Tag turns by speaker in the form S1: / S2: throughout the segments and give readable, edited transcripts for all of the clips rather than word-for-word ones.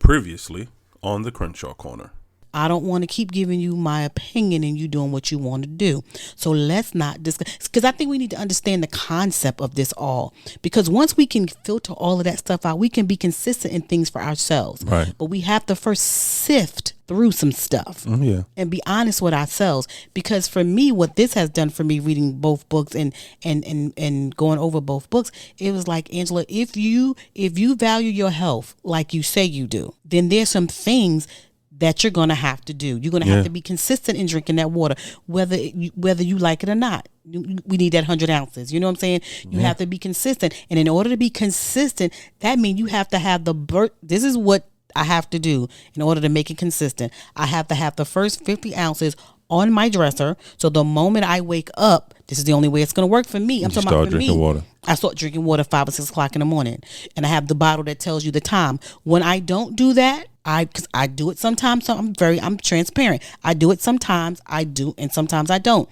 S1: Previously on the Crenshaw Corner.
S2: I don't want to keep giving you my opinion and you doing what you want to do. So let's not discuss, because I think we need to understand the concept of this all. Because once we can filter all of that stuff out, we can be consistent in things for ourselves.
S1: Right.
S2: But we have to first sift through some stuff and be honest with ourselves. Because for me, what this has done for me, reading both books and going over both books, it was like, Angela, if you value your health like you say you do, then there's some things that you're going to have to do. You're going to have to be consistent in drinking that water, whether you like it or not. We need that 100 ounces. You know what I'm saying? You have to be consistent. And in order to be consistent, that means you have to have this is what I have to do in order to make it consistent. I have to have the first 50 ounces on my dresser. So the moment I wake up, this is the only way it's going to work for me. I'm talking about for me.
S1: Water.
S2: I start drinking water 5 or 6 o'clock in the morning, and I have the bottle that tells you the time. When I don't do that, because I do it sometimes, so I'm transparent. I do it sometimes, I do, and sometimes I don't.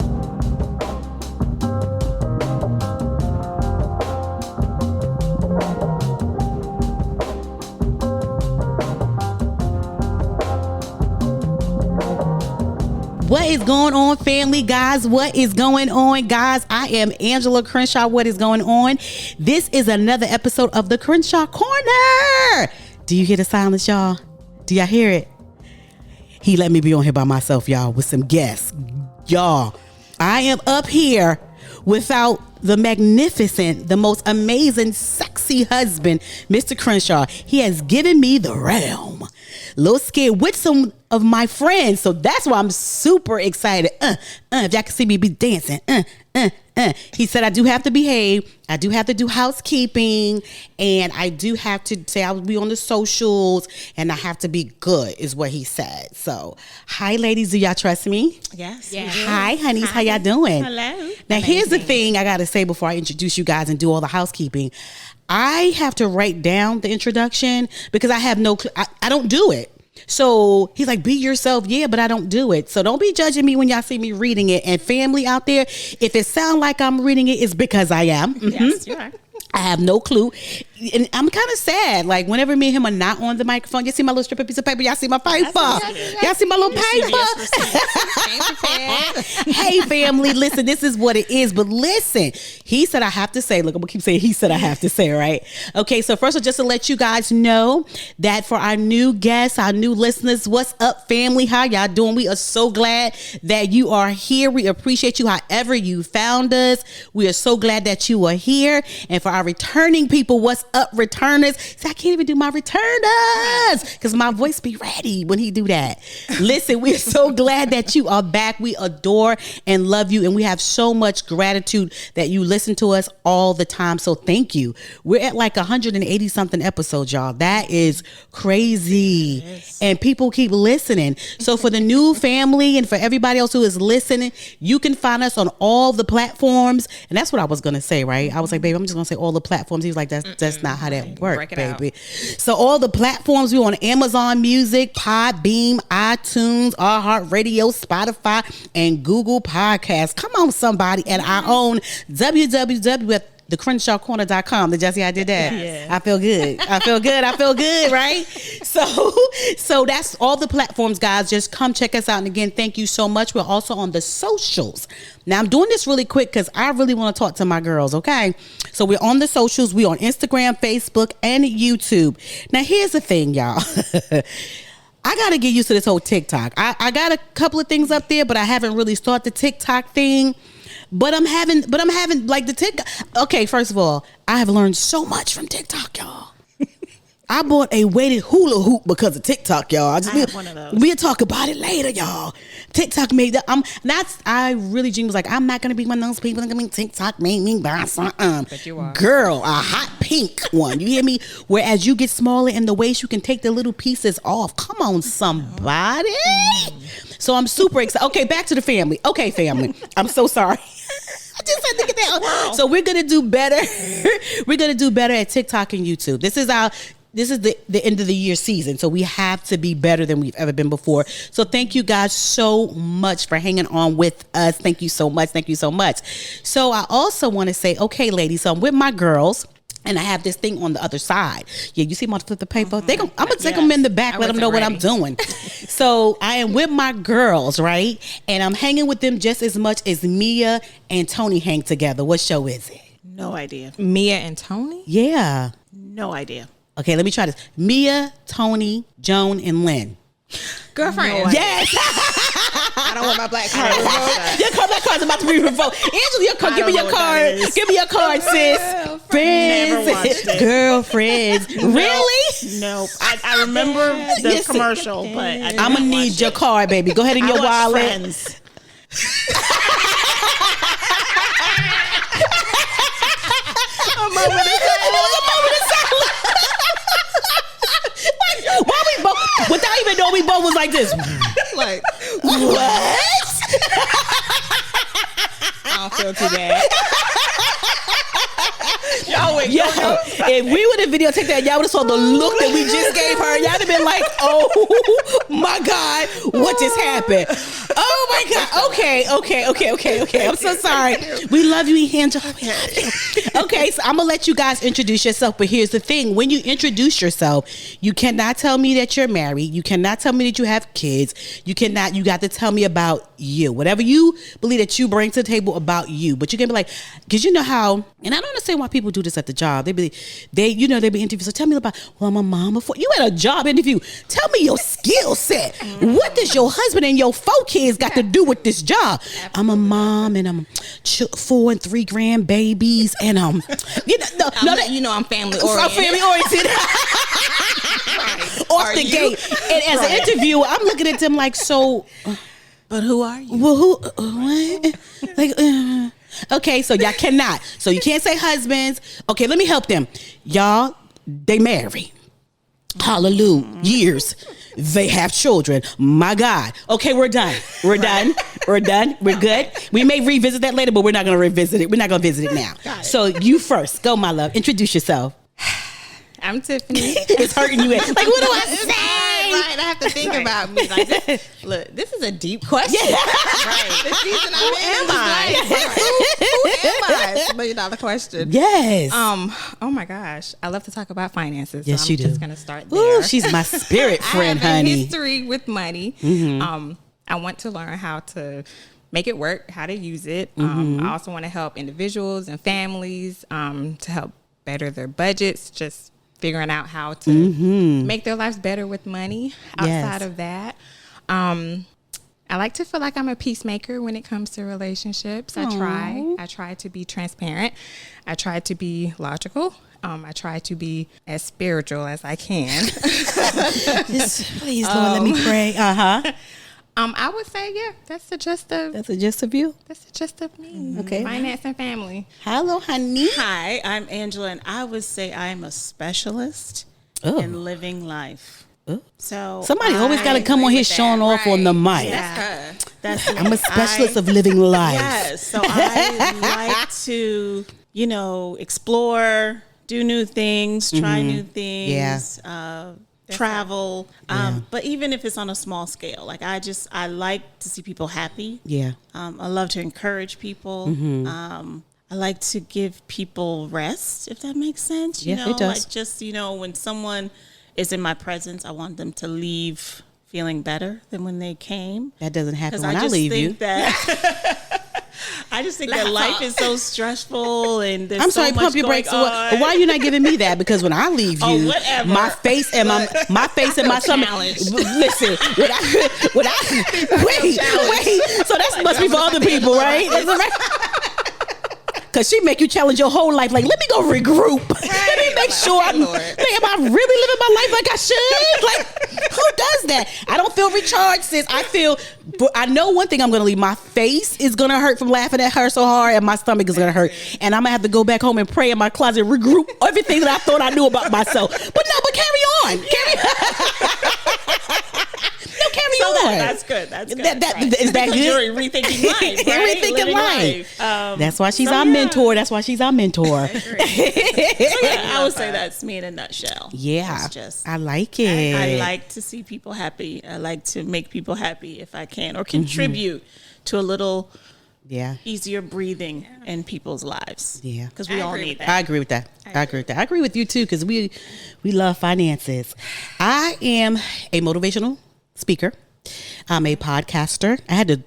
S2: What is going on, family, guys? What is going on, guys? I am Angela Crenshaw. What is going on? This is another episode of the Crenshaw Corner. Do you hear the silence, y'all? Do y'all hear it? He let me be on here by myself, y'all, with some guests. Y'all, I am up here without the magnificent, the most amazing, sexy husband, Mr. Crenshaw. He has given me the realm. A little scared with some of my friends, so that's why I'm super excited. If y'all can see me be dancing, He said I do have to behave. I do have to do housekeeping, and I do have to say I will be on the socials, and I have to be good, is what he said. So, hi, ladies. Do y'all trust me?
S3: Yes.
S2: Hi, honeys. Hi. How y'all doing?
S3: Hello.
S2: Now, here's the thing I got to say before I introduce you guys and do all the housekeeping. I have to write down the introduction because I have no clue. I don't do it. So he's like, be yourself. Yeah, but I don't do it. So don't be judging me when y'all see me reading it. And family out there, if it sounds like I'm reading it, it's because I am.
S3: Yes, you are.
S2: I have no clue. And I'm kind of sad. Like, whenever me and him are not on the microphone, you see my little strip of piece of paper? Y'all see my paper? Y'all see my little paper? Hey, family, listen, this is what it is. But listen, he said I have to say, look, I'm going to keep saying he said I have to say, right? Okay, so first of all, just to let you guys know that for our new guests, our new listeners, what's up, family? How y'all doing? We are so glad that you are here. We appreciate you however you found us. We are so glad that you are here. And for our returning people, what's up, returners? See, I can't even do my returners because my voice be ready when he do that. Listen, we're so glad that you are back. We adore and love you, and we have so much gratitude that you listen to us all the time. So thank you. We're at like 180 something episodes, y'all. That is crazy. Yes. And people keep listening. So for the new family and for everybody else who is listening, you can find us on all the platforms. And that's what I was going to say, right? I was like, babe, I'm just going to say all the platforms. He was like, that's not how that works, baby. So all the platforms, we're on Amazon Music, Podbeam, iTunes, iHeartRadio, Spotify, and Google Podcasts. Come on, somebody. And our own www.thecrenshawcorner.com. Did y'all see I did that? Yeah. I feel good, right? So that's all the platforms, guys. Just come check us out. And again, thank you so much. We're also on the socials. Now, I'm doing this really quick because I really want to talk to my girls, okay? So we're on the socials. We're on Instagram, Facebook, and YouTube. Now, here's the thing, y'all. I got to get used to this whole TikTok. I got a couple of things up there, but I haven't really started the TikTok thing. But I'm having like the TikTok. Okay, first of all, I have learned so much from TikTok, y'all. I bought a weighted hula hoop because of TikTok, y'all.
S3: One of those.
S2: We'll talk about it later, y'all. TikTok made that. Jean was like, I'm not gonna be one of those people that gonna be TikTok made me buy something.
S3: But you are.
S2: Girl, a hot pink one. You hear me? Whereas you get smaller in the waist, you can take the little pieces off. Come on, somebody. So I'm super excited. Okay, back to the family. Okay, family. I'm so sorry. I just had to get that. Wow. So we're gonna do better. We're gonna do better at TikTok and YouTube. This is the end of the year season, so we have to be better than we've ever been before. So thank you guys so much for hanging on with us. Thank you so much. So I also want to say, okay, ladies, so I'm with my girls. And I have this thing on the other side. Yeah, you see my flip the paper? I'm going to take them in the back, let them know what I'm doing. So I am with my girls, right? And I'm hanging with them just as much as Mia and Tony hang together. What show is it?
S3: No idea.
S4: Mia and Tony?
S2: Yeah.
S3: No idea.
S2: Okay, let me try this. Mia, Tony, Joan, and Lynn.
S4: Girlfriend.
S3: No
S2: Yes.
S4: I don't want my black card revoked.
S2: Your black card's about to be revoked. Angela, your card. Give me your card. Give me your card, sis.
S3: Never
S2: Friends.
S3: watched it.
S2: Girlfriends. Really?
S3: Nope. I remember the
S2: Listen,
S3: commercial, but I did
S2: I'm
S3: not
S2: going to need
S3: watch
S2: your
S3: it.
S2: card, baby. Go ahead in your
S3: I watched
S2: wallet.
S3: Friends.
S2: Why we both, without even knowing, we both was like this.
S4: Like,
S2: What?
S4: I don't feel too bad.
S3: Y'all wait.
S2: Yo, if we would have videotaped that, y'all would have saw the look that we just gave her. Y'all would have been like, oh my God, what just happened? Oh my God. Okay. I'm so sorry. We love you, Angela. We love you. Okay, so I'm going to let you guys introduce yourself. But here's the thing. When you introduce yourself, you cannot tell me that you're married. You cannot tell me that you have kids. You got to tell me about you. Whatever you believe that you bring to the table about you. But you can be like, because you know how, and I don't understand why people do this at the job. They be interviewed. So tell me about, well, I'm a mom before. You had a job interview. Tell me your skill set. What does your husband and your 4 kids got to do with this job? Absolutely. I'm a mom and I'm 4 and 3 grandbabies and I'm family oriented. I'm family oriented. Off the gate. And as an interviewer, I'm looking at them like, so.
S3: But who are you?
S2: Well, who? What? Like, okay, so y'all cannot. So you can't say husbands. Okay, let me help them. Y'all, they marry. Hallelujah. Years. They have children. My God. Okay, we're done. We're done. We're done. We're good. We may revisit that later, but we're not going to revisit it. We're not going to visit it now. So you first. Go, my love. Introduce yourself.
S4: I'm Tiffany.
S2: It's hurting you. Like, what do I say?
S4: Right, I have to think about me. Like, this is a deep question.
S2: Yeah.
S4: Right. The season I'm in. Who am I? It's $1 million question.
S2: Yes.
S4: Oh my gosh, I love to talk about finances.
S2: Yes,
S4: so
S2: you do.
S4: I'm just gonna start there.
S2: Ooh, she's my spirit friend,
S4: I have
S2: honey.
S4: a history with money.
S2: Mm-hmm.
S4: I want to learn how to make it work, how to use it.
S2: Mm-hmm.
S4: I also want to help individuals and families to help better their budgets, just figuring out how to make their lives better with money. Outside of that, I like to feel like I'm a peacemaker when it comes to relationships. I try to be transparent. I try to be logical. I try to be as spiritual as I can.
S2: Please, Lord, let me pray.
S4: I would say, that's the gist of
S2: you.
S4: That's the gist of me.
S2: Okay.
S4: Finance and family.
S2: Hello, honey.
S3: Hi, I'm Angela, and I would say I'm a specialist in living life. So
S2: somebody always got to come on here showing off on the mic.
S3: Yeah, that's
S2: I'm a specialist of living life.
S3: Yes, so I like to, explore, do new things, try new things. Travel, but even if it's on a small scale, like I like to see people happy. Yeah. I love to encourage people. I like to give people rest, if that makes sense.
S2: Yeah, it does.
S3: Like just, when someone is in my presence, I want them to leave feeling better than when they came.
S2: That doesn't happen when I leave you.
S3: I just think that life is so stressful and there's
S2: I'm
S3: so
S2: sorry,
S3: much
S2: pump your
S3: going
S2: brakes.
S3: on.
S2: Why are you not giving me that? Because when I leave you,
S3: whatever.
S2: my face and my face and my stomach. Listen, wait. So that must be for other people, right? Because she make you challenge your whole life. Like, let me go regroup. Let me make sure am I really living my life like I should? Like, who does that? I don't feel recharged, sis. I know one thing I'm going to leave. My face is going to hurt from laughing at her so hard, and my stomach is going to hurt. And I'm going to have to go back home and pray in my closet, regroup everything that I thought I knew about myself. But carry on. Carry on.
S3: That's good. That's good.
S2: Is that good?
S3: You're rethinking life, right?
S2: Rethinking life. That's why she's our mentor. That's why she's our mentor.
S3: I would say that's me in a nutshell.
S2: Yeah.
S3: It's
S2: I like it.
S3: I like to see people happy. I like to make people happy if I can, or contribute to a little easier breathing in people's lives.
S2: Yeah.
S3: Because we all need that.
S2: I agree with that. I agree with you too, because we love finances. I am a motivational speaker. I'm a podcaster. I had to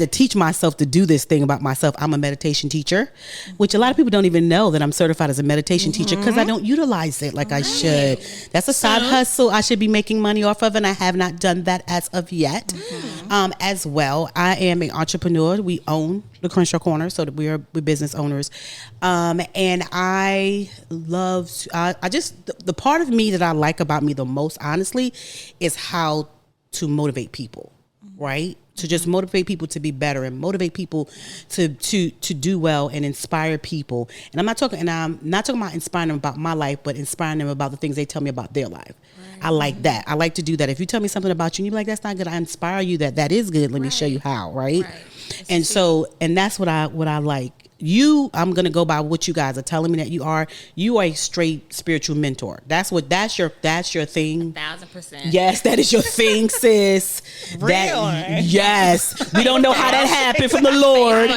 S2: teach myself to do this thing about myself. I'm a meditation teacher, which a lot of people don't even know that I'm certified as a meditation teacher because I don't utilize it like I should. That's a side hustle I should be making money off of, and I have not done that as of yet. As well, I am an entrepreneur. We own the Crenshaw Corner, so that we're business owners. And I love, the part of me that I like about me the most, honestly, is how to motivate people, right? To just motivate people to be better and motivate people to do well and inspire people. And I'm not talking about inspiring them about my life, but inspiring them about the things they tell me about their life. Right. I like that. I like to do that. If you tell me something about you and you're like, that's not good, I inspire you that is good. Let me show you how, right? And that's what I like. I'm gonna go by what you guys are telling me that you are. You are a straight spiritual mentor. That's your thing.
S4: 1,000%.
S2: Yes, that is your thing, sis.
S3: Really?
S2: Yes. We don't know how that happened from the Lord.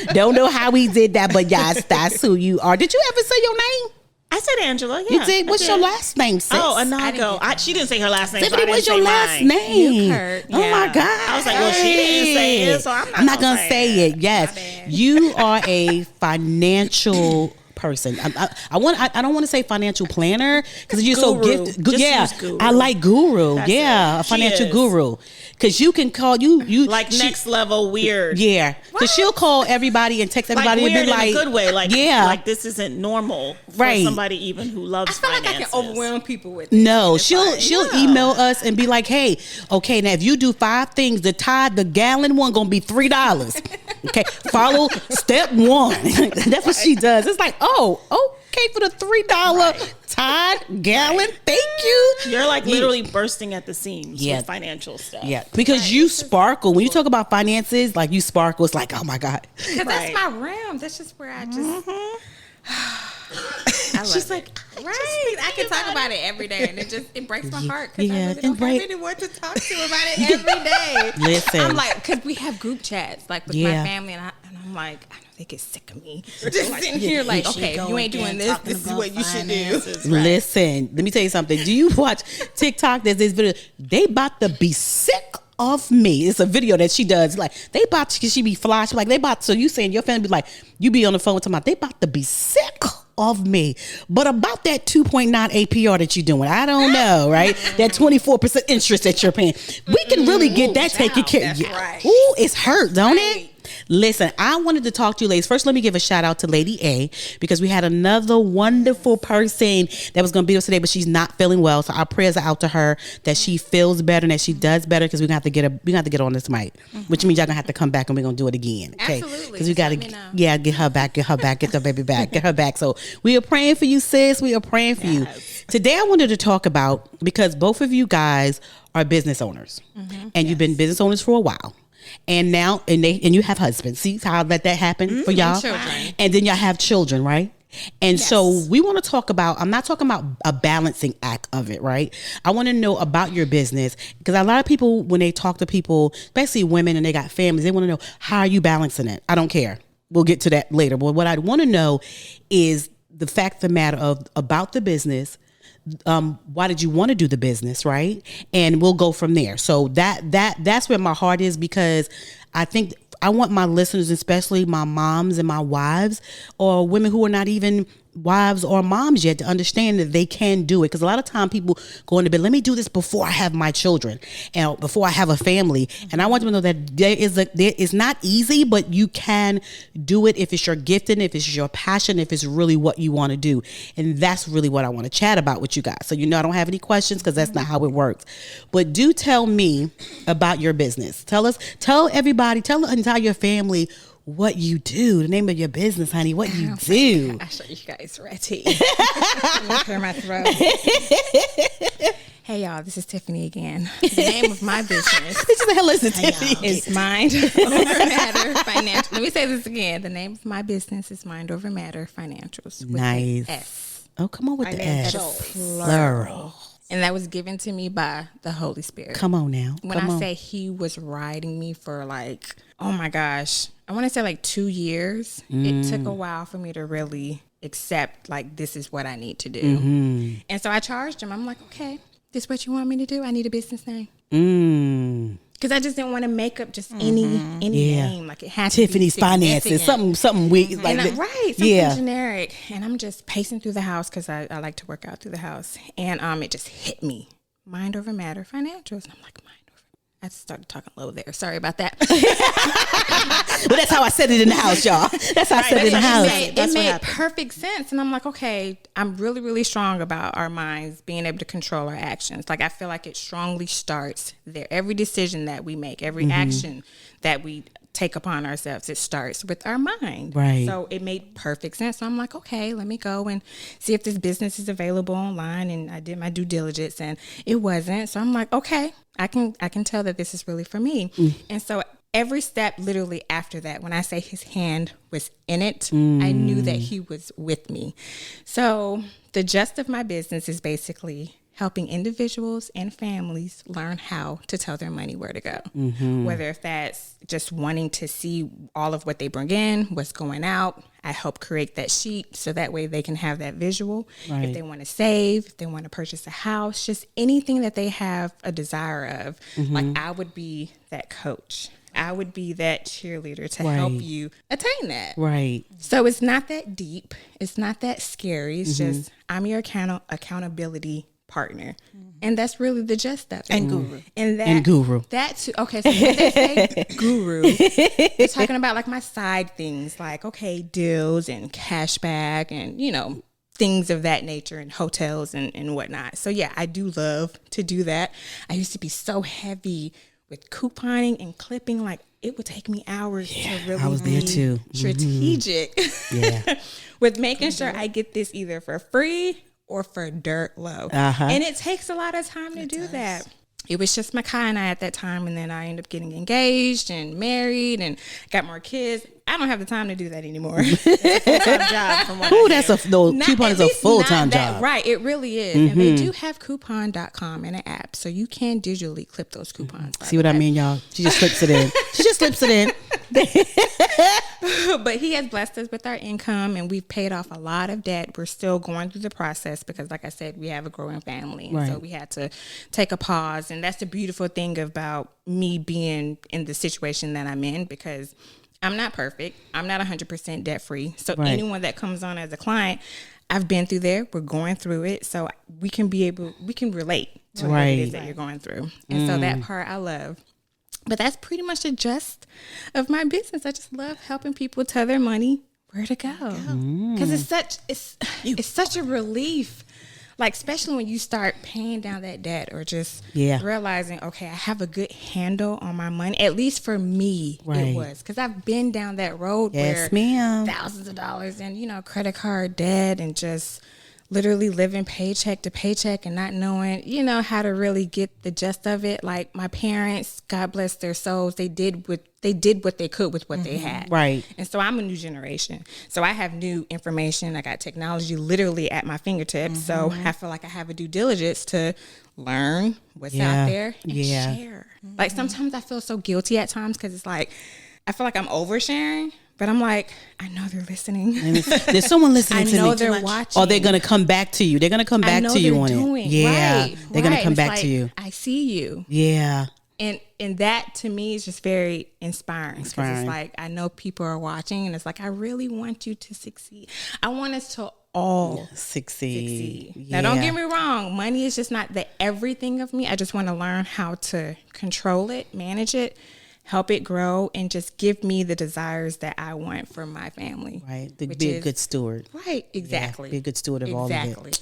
S3: No,
S2: don't know how we did that, but yes, that's who you are. Did you ever say your name?
S3: I said Angela. Yeah,
S2: you did. What's your last name, sis?
S3: Oh, Anagho. She didn't say her last name.
S2: Tiffani, what's your last name?
S4: Newkirk.
S2: Oh my God.
S3: I was like, well, she didn't say it, so I'm not
S2: gonna say it. Yes, you are a financial person. I don't want to say financial planner because you're so gifted.
S3: Guru.
S2: I like guru.
S3: That's
S2: a financial guru. Because you can call you
S3: next level weird.
S2: Yeah, because she'll call everybody and text everybody
S3: like
S2: and be like,
S3: in a good way. Like this isn't normal for somebody even who loves finances.
S4: I can overwhelm people with
S2: it. No, she'll email us and be like, hey, okay, now if you do 5 things, the gallon one gonna be $3. Okay, follow step 1. That's what she does. It's like, oh, okay, for the $3 Tide gallon, thank you.
S3: You're like literally bursting at the seams with financial stuff.
S2: Yeah, because you sparkle. When you talk about finances, like you sparkle, it's like, oh my God.
S4: Because that's my realm. That's just where I just... I love She's like, right. I can talk about it every day, and it breaks my heart because I really don't have anyone to talk to about it every day.
S2: Listen,
S4: I'm like, because we have group chats like with my family, and I'm like, I know they get sick of me. Just sitting here like, okay, if you ain't doing this, this is what you should do.
S2: Listen, let me tell you something. Do you watch TikTok? There's this video. They about to be sick of me. It's a video that she does. Like they about to, she be fly. She like they about. So you saying your family be like, you be on the phone with them. They about to be sick of me, but about that 2.9 APR that you're doing, I don't know, right? That 24% interest that you're paying, we can really get that taken care of.
S4: Right.
S2: Ooh, it's hurt, don't it? Listen, I wanted to talk to you ladies. First, let me give a shout out to Lady A because we had another wonderful person that was going to be with us today, but she's not feeling well. So our prayers are out to her that she feels better and that she does better because we're going to have to get on this mic, which means y'all going to have to come back and we're going to do it again. Okay?
S4: Absolutely.
S2: Because we got to, get her back, get the baby back, get her back. So we are praying for you, sis. We are praying for you. Today, I wanted to talk about, because both of you guys are business owners and you've been business owners for a while. And now, and you have husbands. See how that happened for y'all? And then y'all have children, right? And so we want to talk about, I'm not talking about a balancing act of it, right? I want to know about your business because a lot of people, when they talk to people, especially women and they got families, they want to know, how are you balancing it? I don't care. We'll get to that later. But what I want to know is the fact of the matter about the business. Why did you want to do the business, right? And we'll go from there. So that's where my heart is, because I think I want my listeners, especially my moms and my wives, or women who are not even wives or moms yet, to understand that they can do it. Because a lot of time people go into bed, let me do this before I have my children and before I have a family. And I want them to know that there is not easy, but you can do it if it's your gifting, if it's your passion, if it's really what you want to do. And that's really what I want to chat about with you guys. So I don't have any questions because that's not how it works. But do tell me about your business. Tell everybody, tell the entire family what you do, the name of your business, honey, what you do.
S4: I'll show you guys ready. Clear my throat. Hey y'all, this is Tiffani again. The name of my business
S2: what the hell is it, Tiffani?
S4: Is Mind Over Matter Financial. Let me say this again. The name of my business is Mind Over Matter Financials.
S2: Nice.
S4: S.
S2: Oh, come on with the S.
S4: Plural. And that was given to me by the Holy Spirit.
S2: Come on now.
S4: When I say he was riding me for like, oh my gosh, I want to say like 2 years. It took a while for me to really accept like this is what I need to do. And so I charged him. I'm like, okay, this is what you want me to do? I need a business name. Because I just didn't want to make up just any name. Like it has
S2: Tiffani's
S4: to be
S2: Finances, something weird. Like
S4: something generic. And I'm just pacing through the house because I like to work out through the house. And it just hit me. Mind over matter financials. And I'm like, mind over. I started talking low there. Sorry about that.
S2: Well, that's how I said it in the house, y'all. That's how I said it in the house.
S4: It made perfect sense. And I'm like, okay, I'm really, really strong about our minds being able to control our actions. Like, I feel like it strongly starts there. Every decision that we make, every action that we take upon ourselves, it starts with our mind.
S2: Right.
S4: So it made perfect sense. So I'm like, okay, let me go and see if this business is available online. And I did my due diligence and it wasn't. So I'm like, okay, I can tell that this is really for me. And so every step literally after that, when I say his hand was in it, I knew that he was with me. So the gist of my business is basically helping individuals and families learn how to tell their money where to go. Whether if that's just wanting to see all of what they bring in, what's going out, I help create that sheet so that way they can have that visual.
S2: Right.
S4: If they want to save, if they want to purchase a house, just anything that they have a desire of, like I would be that coach. I would be that cheerleader to help you attain that.
S2: Right.
S4: So it's not that deep. It's not that scary. It's just I'm your accountability partner. And that's really the gist of it.
S3: And guru.
S4: And
S2: guru.
S4: That too. Okay, so when they say guru, they're talking about like my side things, like, okay, deals and cash back and, you know, things of that nature and hotels and whatnot. So yeah, I do love to do that. I used to be so heavy with couponing and clipping, like it would take me hours to really
S2: I was there too.
S4: Strategic with making sure I get this either for free or for dirt low. And it takes a lot of time to do that. It was just Makai and I at that time, and then I ended up getting engaged and married and got more kids. I don't have the time to do that anymore. It's a full-time job from what I hear.
S2: Coupon is a full-time job.
S4: Right, it really is. And they do have coupon.com and an app, so you can digitally clip those coupons.
S2: See what I mean, y'all? She just slips it in.
S4: But he has blessed us with our income, and we've paid off a lot of debt. We're still going through the process because, like I said, we have a growing family. And so we had to take a pause. And that's the beautiful thing about me being in the situation that I'm in, because I'm not perfect. I'm not 100% debt free. So anyone that comes on as a client, I've been through there. We're going through it. So we can relate to what it is that you're going through. And so that part I love. But that's pretty much the gist of my business. I just love helping people tell their money where to go. Because it's such a relief. Like, especially when you start paying down that debt or just realizing, okay, I have a good handle on my money. At least for me, it was. Because I've been down that road where thousands of dollars in, you know, credit card debt and just literally living paycheck to paycheck and not knowing, you know, how to really get the gist of it. Like my parents, God bless their souls, they did what they could with what they had. Right. And so I'm a new generation. So I have new information. I got technology literally at my fingertips. So I feel like I have a due diligence to learn what's out there and share. Like sometimes I feel so guilty at times because it's like, I feel like I'm oversharing. But I'm like, I know they're listening. And
S2: there's someone listening to me.
S4: I know they're watching.
S2: Or they're going to come back to you. They're going to come back to you on it. Yeah. They're going to come back to you.
S4: I see you.
S2: Yeah.
S4: And that to me is just very inspiring. Because it's like, I know people are watching and it's like, I really want you to succeed. I want us to all succeed. Yeah. Now, don't get me wrong. Money is just not the everything of me. I just want to learn how to control it, manage it, help it grow, and just give me the desires that I want for my family.
S2: Right. Be a good steward.
S4: Right. Exactly.
S2: Yeah, be a good steward of all of it.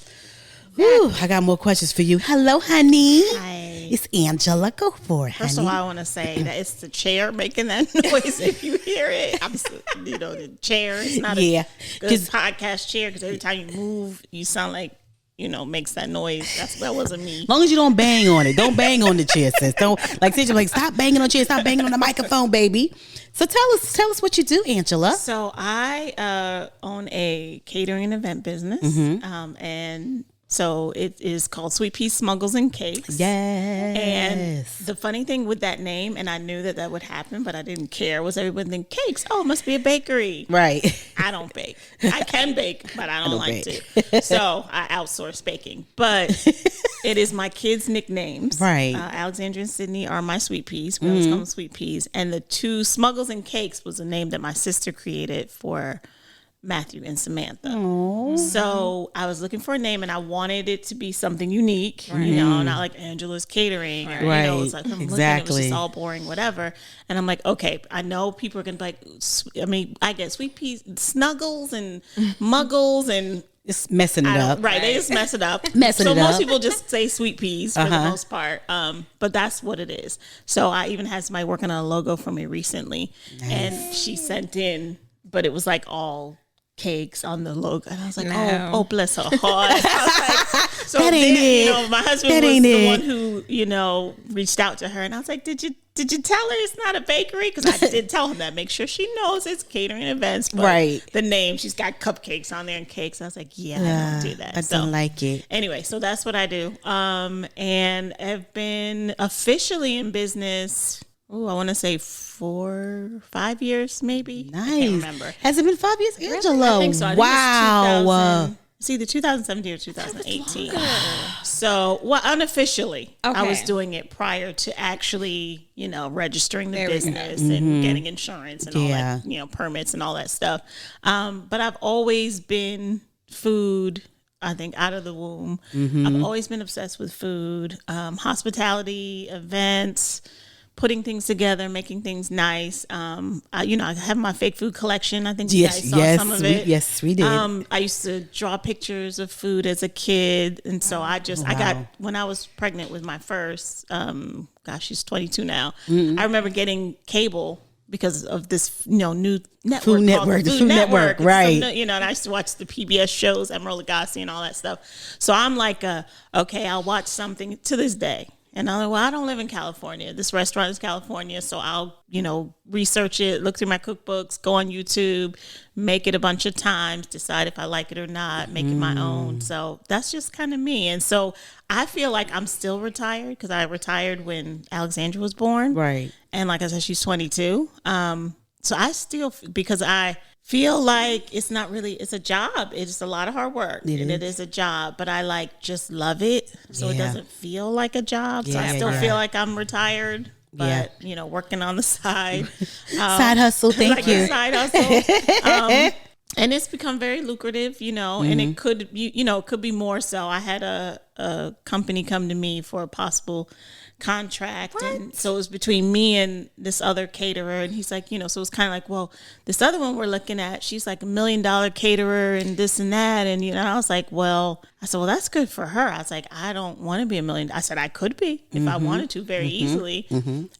S2: Whew, I got more questions for you. Hello, honey.
S3: Hi.
S2: It's Angela. Go for it, honey.
S3: First of all, I want to say that it's the chair making that noise. If you hear it, you know, the chair. It's not a good podcast chair because every time you move, you sound like, you know, makes that noise. That wasn't me.
S2: As long as you don't bang on it. Don't bang on the chair, sis. Don't stop banging on the chair, stop banging on the microphone, baby. So tell us what you do, Angela.
S3: So I own a catering and event business. And So it is called Sweet Pea Smuggles and Cakes.
S2: Yes.
S3: And the funny thing with that name, and I knew that would happen, but I didn't care, was everyone think cakes. Oh, it must be a bakery.
S2: Right.
S3: I don't bake. I can bake, but I don't like to. So I outsource baking. But it is my kids' nicknames.
S2: Right.
S3: Alexandra and Sydney are my sweet peas. We always call them sweet peas. And the two Smuggles and Cakes was a name that my sister created for Matthew and Samantha. Aww. So I was looking for a name and I wanted it to be something unique, you know, not like Angela's Catering. Or, you know, it's like, I'm looking, it was just all boring, whatever. And I'm like, okay, I know people are going to be like, I mean, I get sweet peas, snuggles and muggles and
S2: it's messing it up.
S3: Right. They just mess it up.
S2: So
S3: most people just say sweet peas for the most part. But that's what it is. So I even had somebody working on a logo for me recently and she sent in, but it was like all cakes on the logo. And I was like, oh, bless her heart. I was like, so
S2: that ain't it.
S3: You know, my husband was the one who, you know, reached out to her and I was like, did you tell her it's not a bakery? Because I did tell him that. Make sure she knows it's catering events. But the name, she's got cupcakes on there and cakes. I was like, I don't do that.
S2: I don't like it.
S3: Anyway, so that's what I do. And I've been officially in business, I want to say 4-5 years, maybe.
S2: Nice.
S3: I can't remember.
S2: Has it been 5 years, Angela?
S3: I think so. I think it's either 2017 or 2018. So, unofficially, I was doing it prior to actually, you know, registering the business and getting insurance and all that, you know, permits and all that stuff. But I've always been food, I think, out of the womb. I've always been obsessed with food, hospitality, events, putting things together, making things nice. I have my fake food collection. I think you guys saw some of it.
S2: Yes, we did.
S3: I used to draw pictures of food as a kid. And so I got, when I was pregnant with my first, she's 22 now. I remember getting cable because of this, you know, new network.
S2: Food Network, right.
S3: So, you know, and I used to watch the PBS shows, Emerald Lagasse and all that stuff. So I'm like, okay, I'll watch something to this day. And I'm like, well, I don't live in California. This restaurant is California. So I'll, you know, research it, look through my cookbooks, go on YouTube, make it a bunch of times, decide if I like it or not, make it my own. So that's just kind of me. And so I feel like I'm still retired because I retired when Alexandra was born.
S2: Right.
S3: And like I said, she's 22. So I still, because I feel like it's not really, it's a job. It's a lot of hard work and it is a job, but I just love it. So it doesn't feel like a job. So I still feel like I'm retired, but you know, working on the side.
S2: Side hustle. Thank you.
S3: Side hustle. And it's become very lucrative, you know, and it could, it could be more so. I had a company come to me for a possible contract. And so it was between me and this other caterer. And he's like, you know, so it's kind of like, well, this other one we're looking at, she's like $1 million caterer and this and that. And, you know, I was like, well, that's good for her. I was like, I don't want to be $1 million. I said, I could be if I wanted to very easily.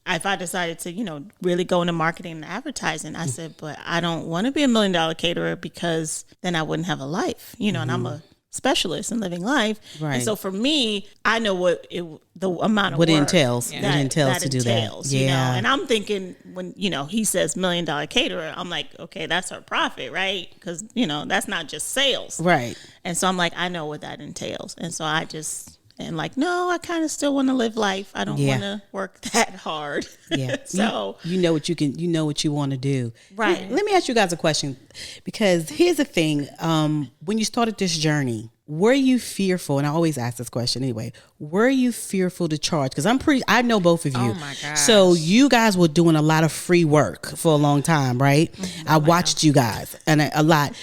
S3: If I decided to, you know, really go into marketing and advertising, I said, but I don't want to be $1 million caterer because then I wouldn't have a life, you know, and I'm a specialist in living life. Right. And so for me, I know the amount of
S2: what
S3: work
S2: it entails.
S3: That,
S2: what entails to do that.
S3: You know? And I'm thinking when, you know, he says $1 million caterer, I'm like, okay, that's her profit, right? Because, you know, that's not just sales.
S2: Right.
S3: And so I'm like, I know what that entails. And so I no, I kind of still want to live life. I don't want to work that hard.
S2: Yeah.
S3: So
S2: you know what you know what you want to do.
S3: Right.
S2: Let me ask you guys a question, because here's the thing. When you started this journey, were you fearful? And I always ask this question anyway. Were you fearful to charge? Because I know both of you.
S4: Oh my gosh.
S2: So you guys were doing a lot of free work for a long time, right? I watched you guys and a lot.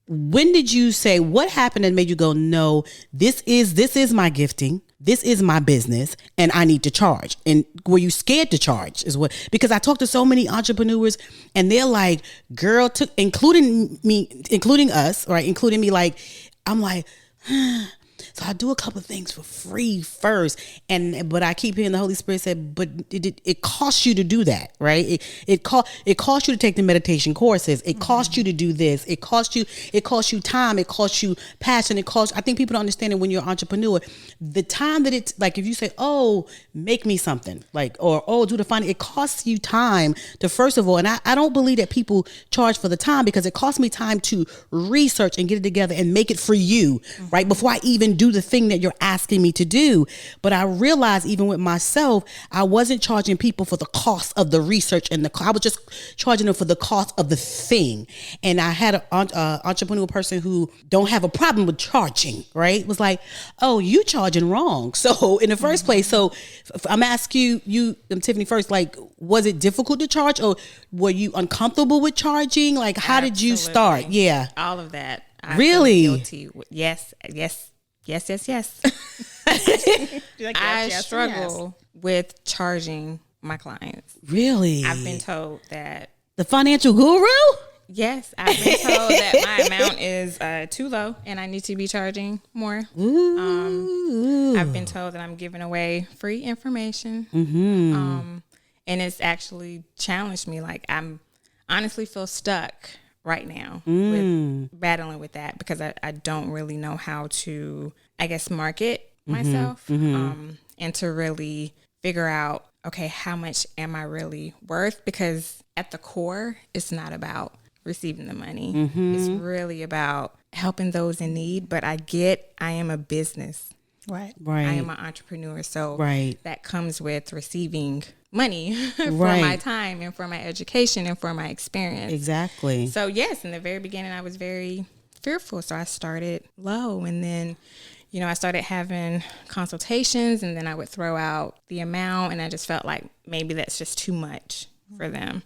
S2: When did you say, what happened that made you go, no, this is my gifting, this is my business, and I need to charge? And were you scared to charge? Because I talk to so many entrepreneurs and they're like, girl, including us, right? Including me, like, I'm like, so I do a couple of things for free first, but I keep hearing the Holy Spirit say, but it costs you to do that, right? It costs you to take the meditation courses. It costs you to do this. It costs you time. It costs you passion. I think people don't understand it when you're an entrepreneur. The time that it's like, if you say, oh, make me something, like, or oh, do the funding, it costs you time to, first of all, and I don't believe that people charge for the time, because it costs me time to research and get it together and make it for you, right? Before I even do do the thing that you're asking me to do. But I realized even with myself, I wasn't charging people for the cost of the research and I was just charging them for the cost of the thing. And I had an entrepreneur person who don't have a problem with charging, right? It was like, oh, you charging wrong. So in the first place, so I'm asking you, Tiffani, first, like, was it difficult to charge, or were you uncomfortable with charging? Like, how did you start? Yeah.
S4: All of that. I
S2: really?
S4: feel guilty. Yes. I struggle with charging my clients.
S2: Really?
S4: I've been told that.
S2: The financial guru?
S4: Yes, I've been told that my amount is too low and I need to be charging more. I've been told that I'm giving away free information. And it's actually challenged me. Like, I'm honestly feel stuck right now with battling with that, because I don't really know how to, I guess, market myself and to really figure out, okay, how much am I really worth? Because at the core, it's not about receiving the money. It's really about helping those in need. But I am a business.
S2: Right.
S4: I am an entrepreneur. So that comes with receiving money for my time and for my education and for my experience.
S2: Exactly.
S4: So yes, in the very beginning, I was very fearful. So I started low, and then, you know, I started having consultations, and then I would throw out the amount, and I just felt like maybe that's just too much for them.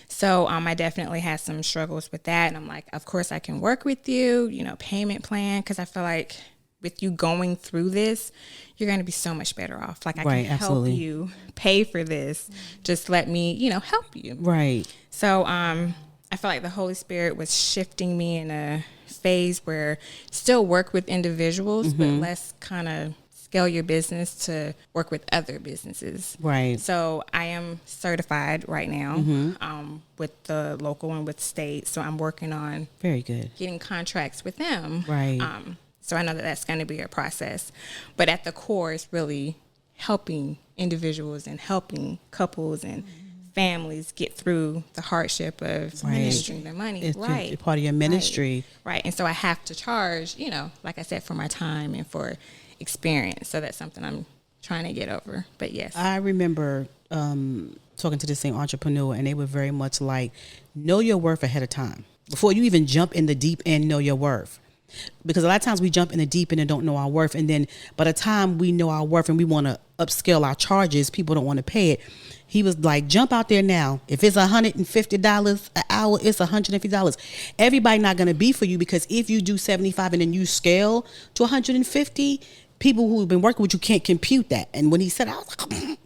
S4: So I definitely had some struggles with that. And I'm like, of course I can work with you, you know, payment plan. Cause I feel like with you going through this, you're going to be so much better off. Like, I can help you pay for this. Just let me, you know, help you.
S2: Right.
S4: So I felt like the Holy Spirit was shifting me in a phase where still work with individuals, but less kind of scale your business to work with other businesses.
S2: Right.
S4: So I am certified right now with the local and with state. So I'm working on
S2: very good
S4: getting contracts with them.
S2: Right.
S4: So I know that that's going to be a process. But at the core, it's really helping individuals and helping couples and families get through the hardship of ministering their money.
S2: It's part of your ministry.
S4: Right. And so I have to charge, you know, like I said, for my time and for experience. So that's something I'm trying to get over. But yes.
S2: I remember talking to the same entrepreneur, and they were very much like, know your worth ahead of time. Before you even jump in the deep end, know your worth. Because a lot of times we jump in the deep end and don't know our worth. And then by the time we know our worth and we want to upscale our charges, people don't want to pay it. He was like, jump out there now. If it's $150 an hour, it's $150. Everybody not going to be for you, because if you do 75 and then you scale to 150, people who've been working with you can't compute that. And when he said, I was like,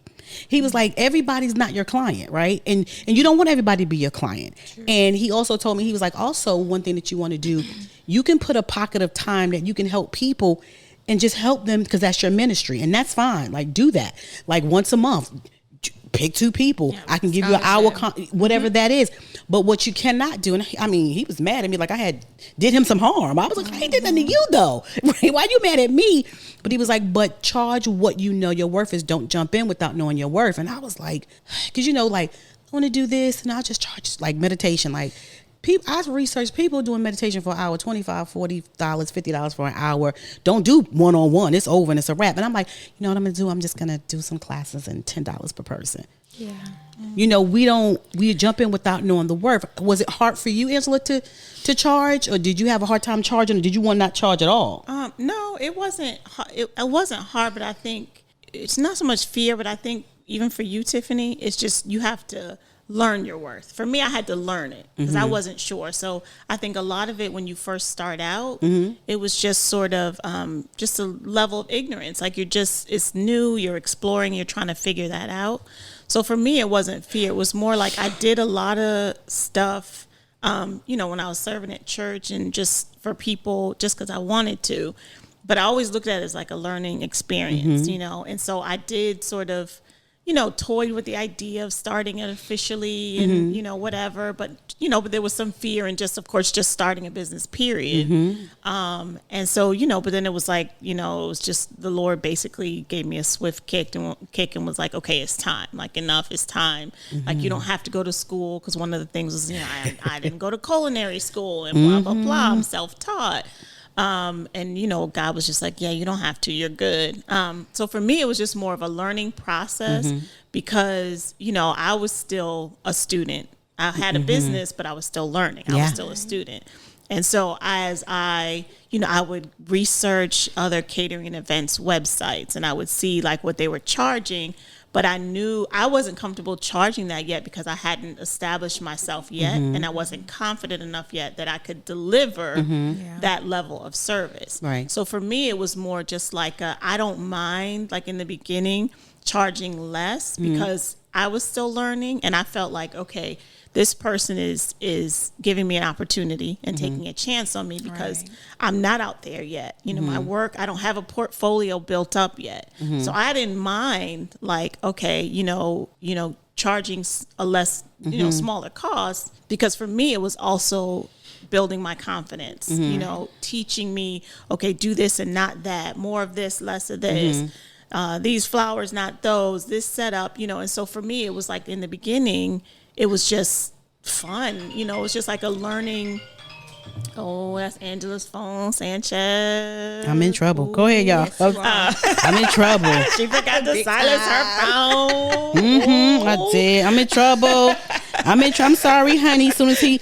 S2: he was like, everybody's not your client, right? And you don't want everybody to be your client. True. And he also told me, he was like, also one thing that you want to do, you can put a pocket of time that you can help people and just help them, because that's your ministry. And that's fine. Like, do that. Like, once a month, pick 2 people. Yeah, I can give you an hour, whatever that is. But what you cannot do, and I mean, he was mad at me like I did him some harm. I was like, I ain't did nothing to you though. Why you mad at me? But he was like, but charge what you know your worth is. Don't jump in without knowing your worth. And I was like, because you know, like, I want to do this, and I'll just charge like meditation. Like, I researched people doing meditation for an hour, $25, $40, $50 for an hour. Don't do one-on-one. It's over and it's a wrap. And I'm like, you know what I'm going to do? I'm just going to do some classes and $10 per person.
S3: Yeah.
S2: You know, we jump in without knowing the worth. Was it hard for you, Angela, to charge, or did you have a hard time charging, or did you want to not charge at all?
S3: No, it wasn't hard. It wasn't hard, but I think it's not so much fear, but I think even for you, Tiffani, it's just, you have to learn your worth. For me, I had to learn it because I wasn't sure. So I think a lot of it, when you first start out, it was just sort of just a level of ignorance. Like, it's new, you're exploring, you're trying to figure that out. So for me, it wasn't fear. It was more like I did a lot of stuff, you know, when I was serving at church and just for people, just because I wanted to. But I always looked at it as like a learning experience, you know. And so I did sort of, you know, toyed with the idea of starting it officially and, you know, whatever. But, you know, but there was some fear in just, of course, just starting a business, period. And so, you know, but then it was like, you know, it was just the Lord basically gave me a swift kick and was like, okay, it's time. Like, enough, it's time. Like, you don't have to go to school. Because one of the things was, you know, I didn't go to culinary school and blah, blah, blah. I'm self-taught. And, you know, God was just like, yeah, you don't have to, you're good. So for me, it was just more of a learning process because, you know, I was still a student. I had a business, but I was still learning. I was still a student. And so as I would research other catering events websites, and I would see like what they were charging, but I knew I wasn't comfortable charging that yet because I hadn't established myself yet, and I wasn't confident enough yet that I could deliver that level of service.
S2: Right.
S3: So for me, it was more just like I don't mind, like in the beginning, charging less because I was still learning, and I felt like, okay, this person is giving me an opportunity and taking a chance on me because I'm not out there yet. You know, my work, I don't have a portfolio built up yet. So I didn't mind like, okay, you know, charging a less, smaller cost, because for me, it was also building my confidence, you know, teaching me, okay, do this and not that, more of this, less of this. These flowers, not those, this setup, you know. And so for me, it was like in the beginning, it was just fun. You know, it was just like a learning. Oh, that's Angela's phone, Sanchez.
S2: I'm in trouble. Go ahead, y'all.
S4: Yes,
S2: I'm in trouble.
S3: She forgot to silence her phone.
S2: I did. I'm in trouble. I'm sorry, honey. Soon as he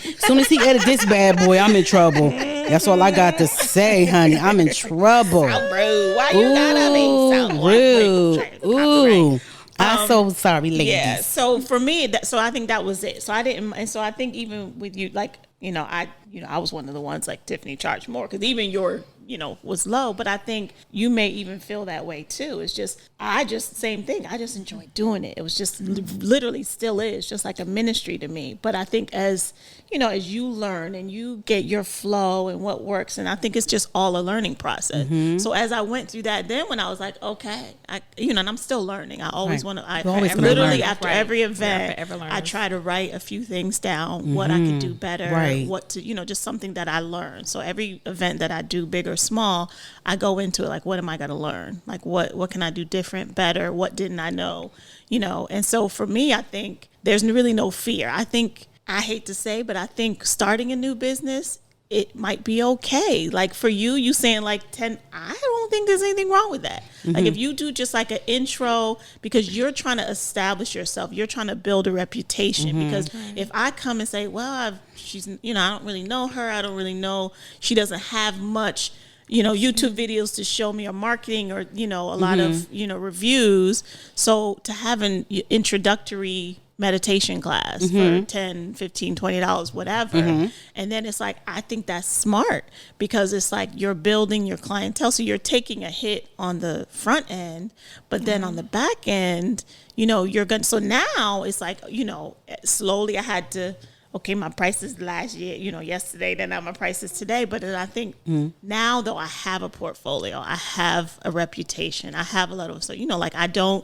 S2: edit this bad boy, I'm in trouble. That's all I got to say, honey. I'm in trouble.
S3: So rude. Why you gotta be so
S2: rude? Ooh. I'm so sorry, ladies.
S3: Yeah. So for me, so I think that was it. So I didn't, and so I think even with you, like, I was one of the ones like Tiffani charged more because even your, was low. But I think you may even feel that way too. It's just, same thing. I just enjoy doing it. It was just literally still is just like a ministry to me. But I think as you learn and you get your flow and what works, and I think it's just all a learning process. So as I went through that, then when I was like, okay, and I'm still learning. I always want to, literally after every event, I try to write a few things down, what I could do better, what to, just something that I learned. So every event that I do, big or small, I go into it like, what am I going to learn? Like, what can I do different, better? What didn't I know? And so for me, I think there's really no fear. I hate to say, but I think starting a new business, it might be okay. Like for you saying like 10, I don't think there's anything wrong with that. Like if you do just like an intro, because you're trying to establish yourself, you're trying to build a reputation. Because if I come and say, well, she's, I don't really know her. I don't really know. She doesn't have much, YouTube videos to show me or marketing or, a lot of, reviews. So to have an introductory meditation class for $10, $15, $20, whatever. And then it's like, I think that's smart because it's like you're building your clientele. So you're taking a hit on the front end, but then on the back end, you're going to, so now it's like, slowly I had to, okay, my prices last year, yesterday, then now my prices today. But then I think now though I have a portfolio, I have a reputation, I have a lot of, so, like I don't,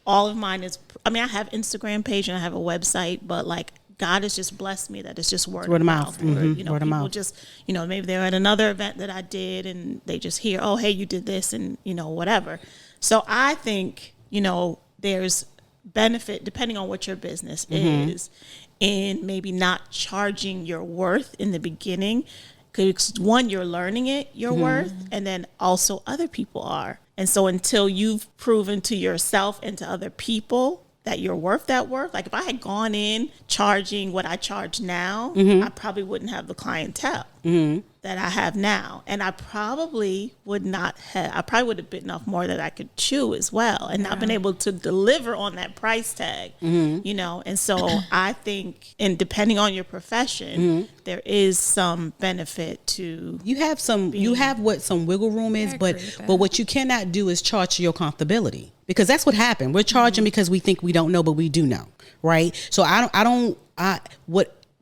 S3: all of mine is, I have Instagram page and I have a website, but like God has just blessed me that it's just word of mouth. Word of people mouth. Just, maybe they're at another event that I did and they just hear, oh, hey, you did this and, whatever. So I think, there's benefit depending on what your business is in maybe not charging your worth in the beginning. Because one, you're learning it, your worth, and then also other people are. And so until you've proven to yourself and to other people that you're worth that worth, like if I had gone in charging what I charge now, I probably wouldn't have the clientele that I have now. And I probably would have bitten off more that I could chew as well and not been able to deliver on that price tag, And so I think, and depending on your profession, there is some benefit to
S2: you have some wiggle room is, but what you cannot do is charge your comfortability. Because that's what happened. We're charging because we think we don't know, but we do know, right? So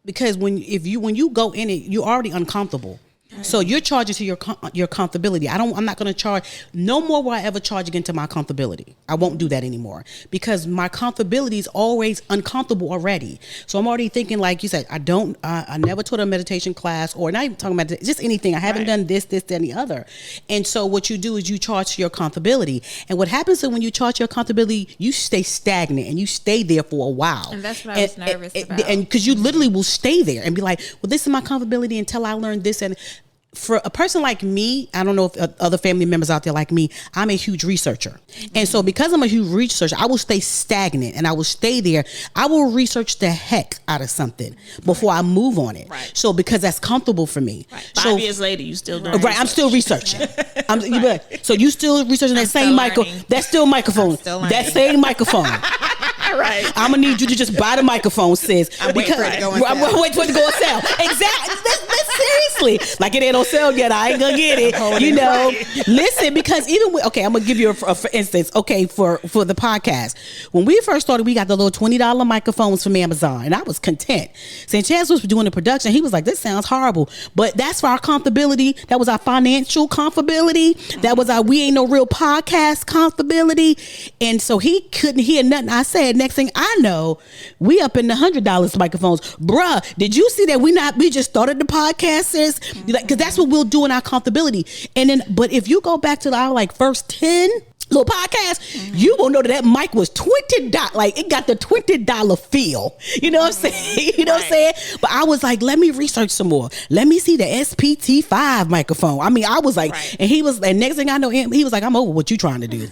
S2: because when you go in it, you're already uncomfortable. So you're charging to your comfortability. I'm not going to charge. No more will I ever charge again to my comfortability. I won't do that anymore because my comfortability is always uncomfortable already. So I'm already thinking, like you said, I never taught a meditation class or not even talking about just anything. I haven't done this, that, and the other. And so what you do is you charge to your comfortability. And what happens is when you charge your comfortability, you stay stagnant and you stay there for a while.
S4: And that's what I was nervous about.
S2: And because you literally will stay there and be like, well, this is my comfortability until I learn this. And for a person like me, I don't know if other family members out there like me, I'm a huge researcher. And so because I'm a huge researcher, I will stay stagnant and I will stay there. I will research the heck out of something before I move on it.
S3: Right.
S2: So because that's comfortable for me.
S3: Right.
S2: So,
S3: 5 years later, you still doing
S2: right, I'm still researching. You be like, so you still researching that same microphone? That's still microphone. That same microphone.
S3: Right.
S2: I'm gonna need you to just buy the microphone, sis.
S4: I'm waiting for it to go on sale.
S2: I'm waiting for it to go on sale. Exactly. That's seriously. Like it ain't on sale yet. I ain't gonna get it. You know. Right. Listen, because even with, I'm gonna give you for instance. Okay, for the podcast, when we first started, we got the little $20 microphones from Amazon, and I was content. St. Chance was doing the production. He was like, "This sounds horrible," but that's for our comfortability. That was our financial comfortability. That was our we ain't no real podcast comfortability. And so he couldn't hear nothing I said. Next thing I know, we up in the $100 microphones. Bruh, did you see that we just started the podcast, sis? Like, cause that's what we'll do in our comfortability. And then, but if you go back to our like first 10 little podcast, you will know that mic was $20. Like it got the $20 feel. You know what I'm saying? You know what I'm saying? But I was like, let me research some more. Let me see the SPT5 microphone. I mean, I was like, and he was, and next thing I know, he was like, I'm over what you trying to do.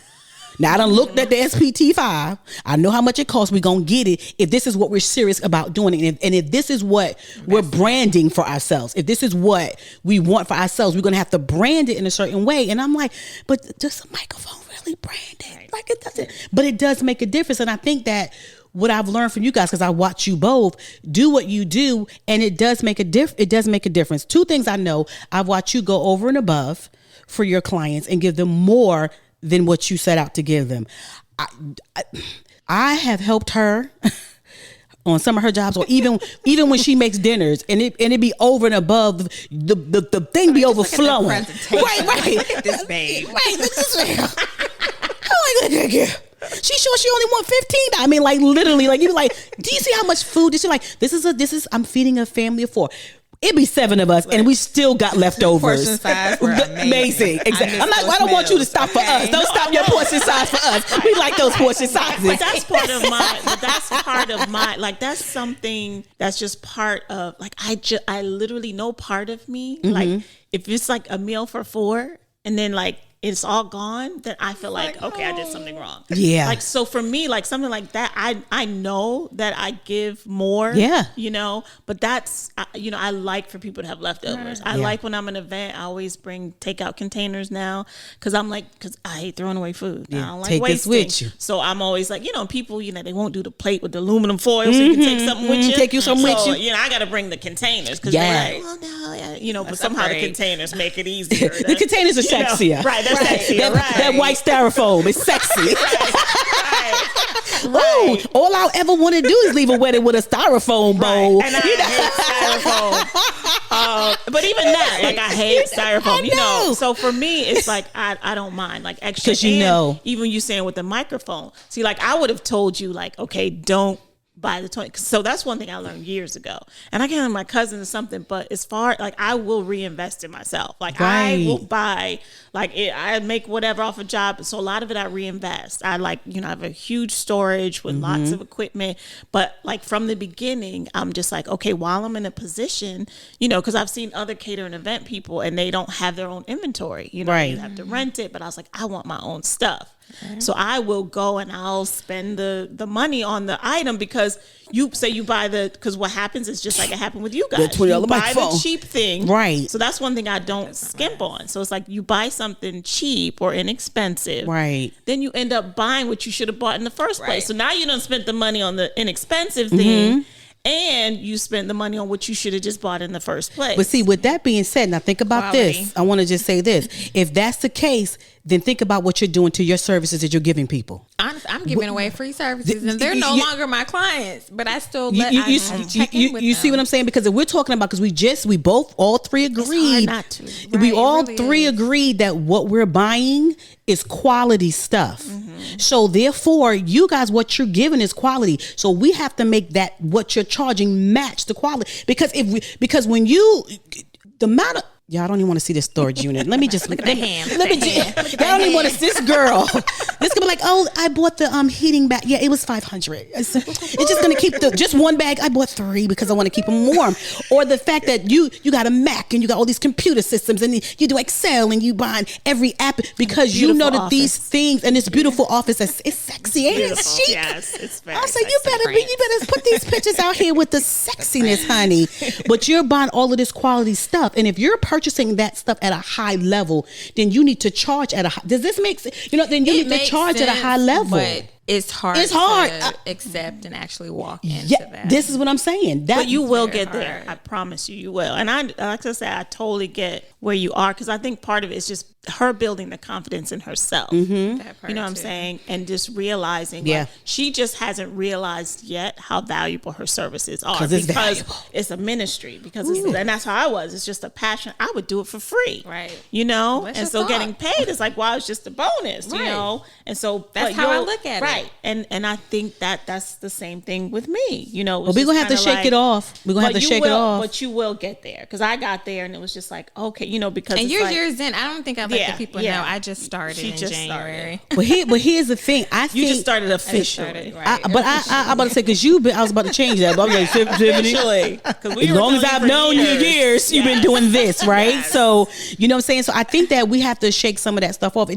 S2: Now I done looked at the SPT5. I know how much it costs. We're going to get it if this is what we're serious about doing. And if this is what we're branding for ourselves, if this is what we want for ourselves, we're going to have to brand it in a certain way. And I'm like, but does the microphone really brand it? Like it doesn't. But it does make a difference. And I think that what I've learned from you guys, because I watch you both do what you do, and it does make a difference. Two things I know. I've watched you go over and above for your clients and give them more than what you set out to give them. I have helped her on some of her jobs, or even when she makes dinners, and it be over and above the thing be overflowing. Right.
S4: Look at this babe.
S2: Right. This is she sure she only want 15. I mean, like literally, like you like, do you see how much food? This is like, this is I'm feeding a family of 4. It'd be 7 of us, and we still got leftovers.
S4: Portion size were
S2: amazing. Exactly. I don't want you to stop for us. Don't stop your portion size for us. We like those portion sizes.
S3: But that's part of my. Like that's something that's just part of. Like I literally know part of me. Like if it's like a meal for 4, and then like it's all gone, then I feel like okay, I did something wrong.
S2: Yeah.
S3: Like so for me, like something like that, I know that I give more.
S2: Yeah.
S3: You know, but that's I like for people to have leftovers. I like when I'm in an event, I always bring takeout containers now because I hate throwing away food.
S2: Yeah.
S3: I don't like
S2: Take
S3: wasting.
S2: this with you.
S3: So I'm always like, people, they won't do the plate with the aluminum foil, so you can take something with you.
S2: Take you something with you.
S3: I got to bring the containers because
S2: Yeah.
S3: but somehow the containers make it easier.
S2: The containers are sexier.
S3: Right. They're sexier.
S2: That white styrofoam is sexy.
S3: Right.
S2: Ooh, all I ever want to do is leave a wedding with a styrofoam bowl.
S3: And I hate styrofoam. But even that, like I hate styrofoam. So for me, it's like I don't mind like extra.
S2: Because
S3: even you saying with the microphone. See, like I would have told you like, okay, don't buy the 20. So that's one thing I learned years ago. And I can't remember my cousin or something, but as far like I will reinvest in myself. Like I will buy I make whatever off a job. So a lot of it I reinvest. I I have a huge storage with lots of equipment. But like from the beginning, I'm just like, okay, while I'm in a position, because I've seen other cater and event people and they don't have their own inventory. You have to rent it. But I was like, I want my own stuff. So I will go and I'll spend the money on the item because you say you buy because what happens is just like it happened with you guys. You buy the cheap thing.
S2: Right.
S3: So that's one thing I don't skimp on. So it's like you buy something cheap or inexpensive.
S2: Right.
S3: Then you end up buying what you should have bought in the first place. So now you done spent the money on the inexpensive thing. And you spent the money on what you should have just bought in the first place.
S2: But see, with that being said, now think about this. I want to just say this. If that's the case, then think about what you're doing to your services that you're giving people.
S4: I'm giving away free services, and they're no longer my clients, but I still check in with them.
S2: See what I'm saying? Because if we're talking about, because we both all three agreed.
S3: Not to.
S2: Right, we all three agreed that what we're buying is quality stuff. So therefore, you guys, what you're giving is quality. So we have to make that what you're charging match the quality. Because the amount of y'all don't even want to see this storage unit. Let me just
S4: look at the ham.
S2: Y'all don't even want to see this girl. This could be like, oh, I bought the heating bag. Yeah, it was $500. It's just gonna keep just one bag. I bought 3 because I want to keep them warm. Or the fact that you got a Mac and you got all these computer systems and you do Excel and you buy every app because you know that these things and this beautiful office is sexy, ain't it? Chic.
S3: Yes, it's very.
S2: I said you better put these pictures out here with the sexiness, honey. But you're buying all of this quality stuff, and if you're purchasing that stuff at a high level, then you need to charge at a high. Does this make sense? Then you need to charge at a high level.
S4: But it's hard to accept and actually walk into that.
S2: This is what I'm saying.
S3: But you will get there. I promise you will. And like I said, I totally get where you are, because I think part of it is just her building the confidence in herself.
S2: Mm-hmm.
S3: You know what I'm saying? And just realizing like, she just hasn't realized yet how valuable her services are, because it's a ministry, and that's how I was. It's just a passion. I would do it for free.
S4: Right.
S3: And so getting paid is like, wow, it's just a bonus, And so
S4: that's how I look at it.
S3: Right. And I think that's the same thing with me. We're
S2: going to have to shake it off. We're going to have to shake it off.
S3: But you will get there, because I got there and it was just like, okay, because
S4: and
S3: it's
S4: you're
S3: like,
S4: years in. I don't think I've let the people know. I just started in January.
S2: But here's the thing. I think
S3: you just started officially.
S2: I'm about to say, because I was about to change that. But I was like,
S3: officially.
S2: As long as I've known you years, you've been doing this, right? Yes. So, you know what I'm saying? So I think that we have to shake some of that stuff off.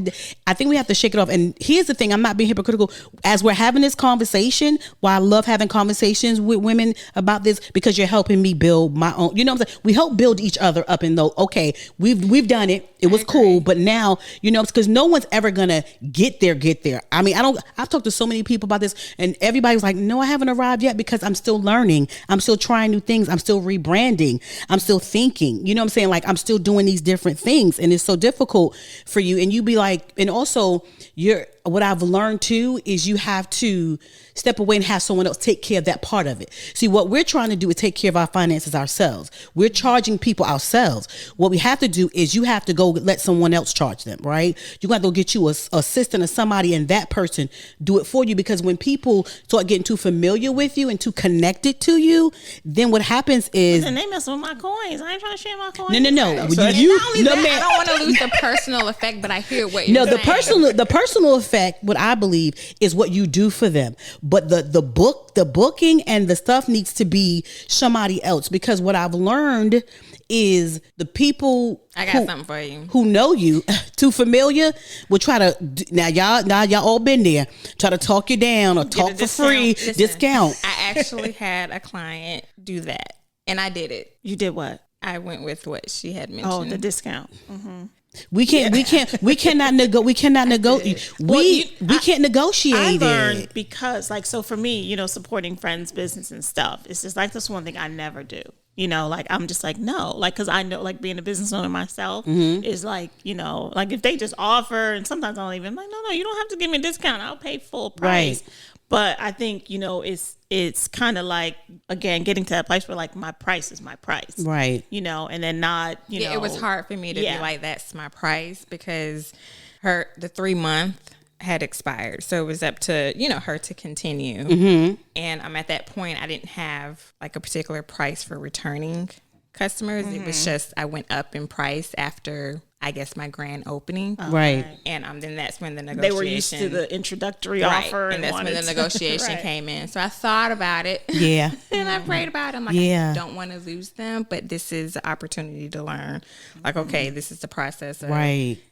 S2: I think we have to shake it off. And here's the thing. I'm not being hypocritical. As we're having this conversation, while I love having conversations with women about this, because you're helping me build my own, you know what I'm saying? We help build each other up and though, okay, we've done it. It was cool. But now, because no one's ever going to get there. I mean, I've talked to so many people about this, and everybody's like, no, I haven't arrived yet, because I'm still learning. I'm still trying new things. I'm still rebranding. I'm still thinking, you know what I'm saying? Like, I'm still doing these different things, and it's so difficult for you. And you be like, and also what I've learned too is you have to step away and have someone else take care of that part of it. See, what we're trying to do is take care of our finances ourselves. We're charging people ourselves. What we have to do is you have to go let someone else charge them, right? You got to go get you a assistant or somebody, and that person do it for you, because when people start getting too familiar with you and too connected to you, then what happens is...
S3: And they mess with my coins. I ain't trying to share my coins.
S2: No.
S4: Man, I don't want to lose the personal effect, but I hear what you're saying.
S2: The personal effect, what I believe, is what you do for them. But the booking and the stuff needs to be somebody else, because what I've learned is the people
S4: something for you
S2: who know you too familiar will try to now y'all all been there, try to talk you down or talk for free. Discount.
S4: I actually had a client do that, and I did it.
S3: You did what?
S4: I went with what she had mentioned.
S3: Oh, the discount. Mm-hmm.
S2: We cannot negotiate.
S3: I learned because, like, so for me, supporting friends' business and stuff, it's just like, that's one thing I never do. Like, I'm just like, no, like, because I know, like, being a business owner myself is like, like, if they just offer, and sometimes I'll even like, no, you don't have to give me a discount. I'll pay full price. Right. But I think, it's kind of like, again, getting to that place where, like, my price is my price.
S2: Right.
S3: And then not,
S4: it was hard for me to be like, that's my price, because the 3-month had expired. So it was up to, her to continue. Mm-hmm. And I'm at that point, I didn't have like a particular price for returning customers. Mm-hmm. It was just, I went up in price after, I guess, my grand opening.
S2: Right.
S4: And then that's when the negotiation.
S3: They were used to the introductory offer.
S4: And that's when the negotiation came in. So I thought about it.
S2: Yeah.
S4: And I prayed about it. I'm like, I don't want to lose them, but this is an opportunity to learn. Like, okay, this is the process of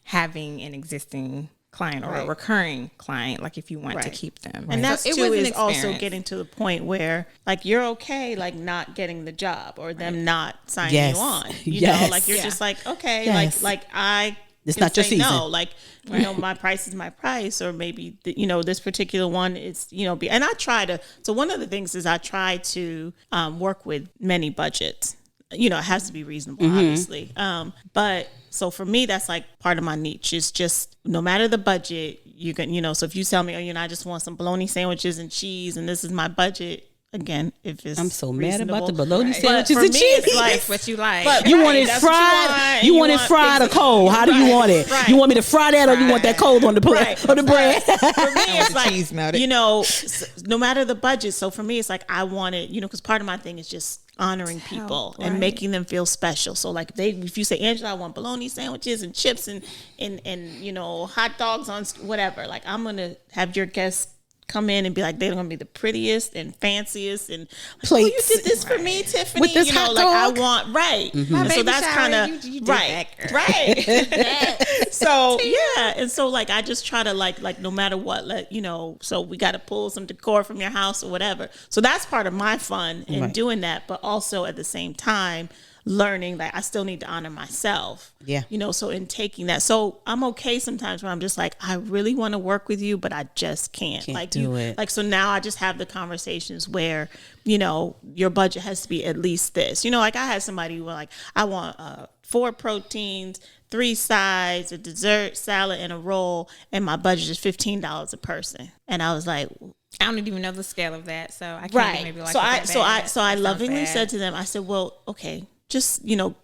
S4: having an existing client or a recurring client, like if you want to keep them.
S3: And that's so too is also getting to the point where, like, you're okay, like, not getting the job or them not signing you on. You know, like, you're just like, okay, like I
S2: it's not your season.
S3: No, like, my price is my price, or maybe this particular one is and I try to. So one of the things is I try to work with many budgets. It has to be reasonable, obviously. But so for me, that's like part of my niche is just, no matter the budget, you can, so if you tell me, I just want some bologna sandwiches and cheese, and this is my budget. Again, if it's
S2: I'm so
S3: reasonable.
S2: mad about the bologna sandwiches and cheese.
S3: It's
S4: like, that's what you like.
S3: But
S2: you want it fried? You want it fried or cold? How do you want it? Right. You want me to fry that, or you want that cold on the bread? Or the bread?
S3: For me, it's like, cheese melted. No matter the budget. So for me, it's like, I want it, because part of my thing is just honoring people and making them feel special. So like if you say, Angela, I want bologna sandwiches and chips and you know, hot dogs on whatever, like I'm going to have your guests come in and be like, they're gonna be the prettiest and fanciest and like,
S2: plates.
S3: Oh, you did this for me, Tiffani.
S2: With this
S3: you know,
S2: hot
S3: like
S2: dog?
S3: I want And so that's kind of
S4: you
S3: right. So yeah, and so like I just try to like no matter what, let you know. So we got to pull some decor from your house or whatever. So that's part of my fun in doing that, but also at the same time learning that I still need to honor myself.
S2: Yeah.
S3: You know, so in taking that. So I'm okay sometimes where I'm just like, I really want to work with you, but I just can't. Like
S2: do it.
S3: Like, so now I just have the conversations where, you know, your budget has to be at least this. You know, like I had somebody who was like, I want 4 proteins, 3 sides, a dessert, salad, and a roll, and my budget is $15 a person. And I was like,
S4: I don't even know the scale of that, so I can't maybe like.
S3: So I lovingly said to them, I said, well, okay, just, you know,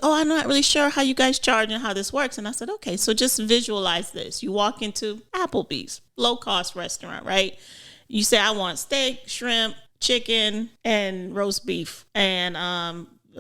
S3: I'm not really sure how you guys charge and how this works. And I said, okay, so just visualize this. You walk into Applebee's, low cost restaurant, right? You say, I want steak, shrimp, chicken, and roast beef, and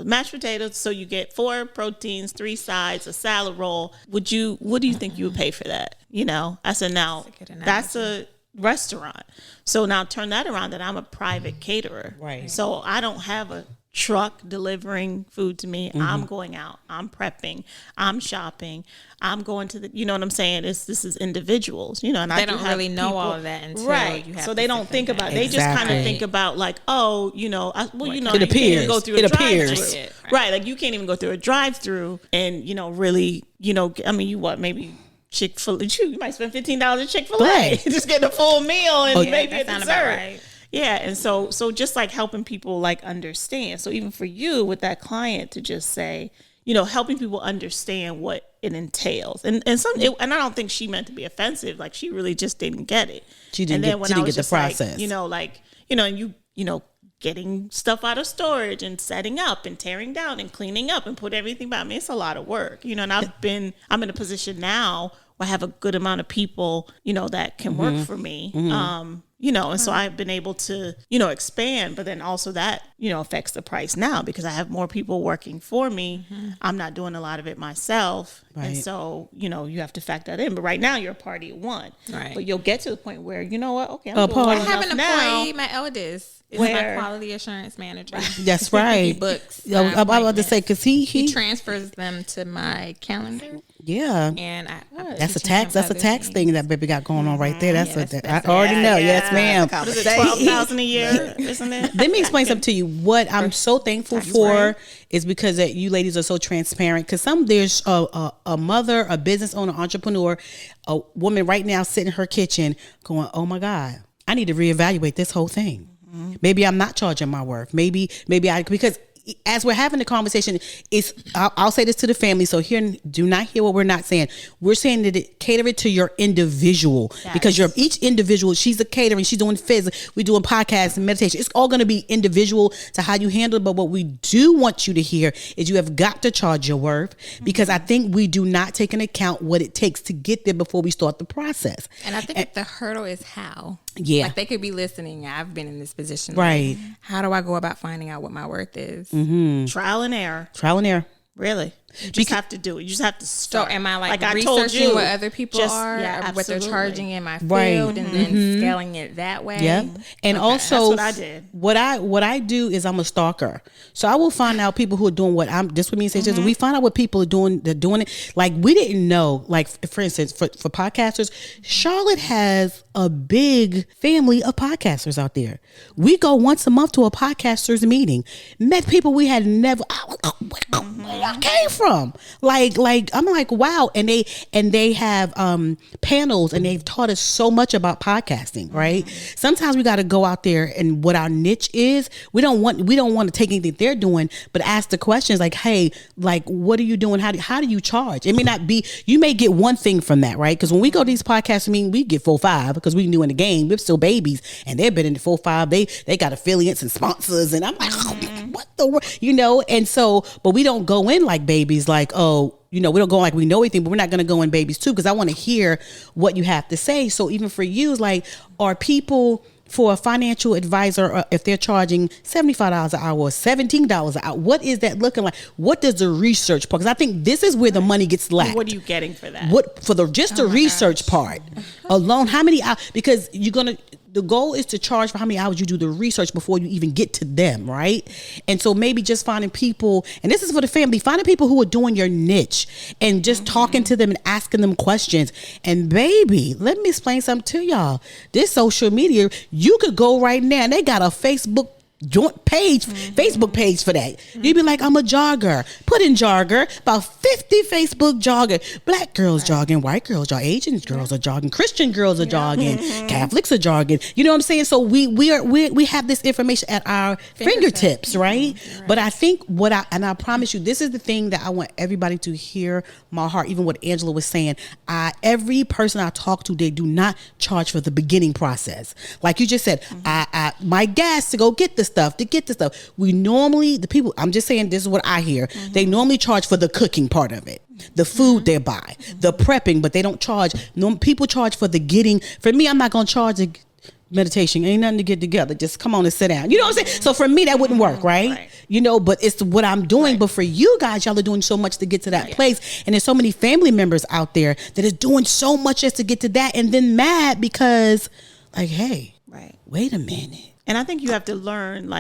S3: mashed potatoes. So you get 4 proteins, 3 sides, a salad roll. What do you think you would pay for that? You know, I said, now that's a restaurant. So now turn that around, that I'm a private caterer.
S2: Right.
S3: So I don't have a truck delivering food to me. I'm going out, I'm prepping, I'm shopping, I'm going to the, you know what I'm saying? This is individuals, you know, and
S4: they don't really know all of that until you have
S3: so they don't think about it. They just kind of think about like, oh, you know, you know,
S2: it appears.
S3: Go through a drive-through. Right. Like you can't even go through a drive-through and, you know, really, you know, I mean, you maybe Chick-fil-A, you might spend $15 at Chick-fil-A.
S2: Right.
S3: Just get a full meal and maybe a
S4: that
S3: dessert.
S4: Right.
S3: Yeah, and so just like helping people like understand. So even for you with that client to just say, you know, helping people understand what it entails. And I don't think she meant to be offensive. Like she really just didn't get it.
S2: She didn't get the process.
S3: Like, you know, like, you know, and you know, getting stuff out of storage and setting up and tearing down and cleaning up and put everything back. I mean, it's a lot of work, you know, and I'm in a position now where I have a good amount of people, you know, that can work for me. You know, and so I've been able to, you know, expand, but then also that, you know, affects the price now because I have more people working for me. I'm not doing a lot of it myself. Right. And so, you know, you have to factor that in. But right now you're a party of one. Right. But you'll get to the point where, you know what, okay, I'm doing well enough now.
S4: I have an employee, my eldest is my quality assurance manager.
S2: That's right.
S4: He books.
S2: I'm about to say, because he
S4: transfers them to my calendar.
S2: Yeah,
S4: and
S2: that's a tax thing that baby got going on right there. I already know. Yes, ma'am.
S3: What is it, $12,000 a year, isn't it?
S2: Let me explain something to you. What I'm so thankful for is because that you ladies are so transparent. Because there's a mother, a business owner, entrepreneur, a woman right now sitting in her kitchen going, "Oh my God, I need to reevaluate this whole thing. Maybe I'm not charging my worth. Maybe because." As we're having the conversation, I'll say this to the family. So do not hear what we're not saying. We're saying that cater it to your individual because you're each individual. She's a catering. She's doing phys. We're doing podcasts and meditation. It's all going to be individual to how you handle it. But what we do want you to hear is you have got to charge your worth because I think we do not take into account what it takes to get there before we start the process.
S4: And I think the hurdle is how.
S2: Yeah.
S4: Like they could be listening. I've been in this position.
S2: Right.
S4: Like, how do I go about finding out what my worth is?
S3: Trial and error. Really? You just have to do it. You just have to start.
S4: So am I like researching what other people are, what they're charging in my field, and then scaling it that way?
S2: Yep. And also,
S3: that's what I did.
S2: What I do is I'm a stalker. So I will find out people who are doing this with me and say, we find out what people are doing. They're doing it. Like we didn't know, like for instance, for podcasters, Charlotte has a big family of podcasters out there. We go once a month to a podcasters meeting, met people we had never, where y'all came from? Like I'm like, wow. And they have panels and they've taught us so much about podcasting, right? Sometimes we got to go out there and what our niche is. We don't want to take anything they're doing, but ask the questions like, hey, like, what are you doing? How do you charge? It may not be, you may get one thing from that, right? Because when we go to these podcasts, we get 4-5 because we new in the game. We're still babies and they've been in the 4-5. They got affiliates and sponsors and I'm like, what the world, you know? And so, but we don't go in like babies, like, oh, you know, we don't go like we know anything, but we're not going to go in babies too, because I want to hear what you have to say. So even for you, like, are people for a financial advisor, if they're charging $75 an hour or $17 an hour, what is that looking like? What does the research part? Because I think this is where the money gets lacked.
S3: What are you getting for that?
S2: What for the research part alone? How many hours? Because the goal is to charge for how many hours you do the research before you even get to them, right? And so maybe just finding people, and this is for the family, finding people who are doing your niche and just talking to them and asking them questions. And baby, let me explain something to y'all. This social media, you could go right now and they got a Facebook page, Facebook page for that. You'd be like, I'm a jogger. Put in jogger, about 50 Facebook jogger. Black girls jogging, white girls jogging, Asian girls are jogging, Christian girls are jogging, Catholics are jogging. You know what I'm saying? So we have this information at our fingertips, right? But I think I promise you, this is the thing that I want everybody to hear my heart, even what Angela was saying. Every person I talk to, they do not charge for the beginning process. Like you just said, my gas to go get this stuff, we normally, the people, I'm just saying, this is what I hear, they normally charge for the cooking part of it, the food they buy, the prepping, but they don't charge. People charge for the getting. For me, I'm not gonna charge the meditation, ain't nothing to get together, just come on and sit down, you know what I'm saying? So for me, that wouldn't work, right? You know, but it's what I'm doing. But for you guys, y'all are doing so much to get to that place, and there's so many family members out there that are doing so much just to get to that, and then mad because like, hey, wait a minute.
S3: And I think you have to learn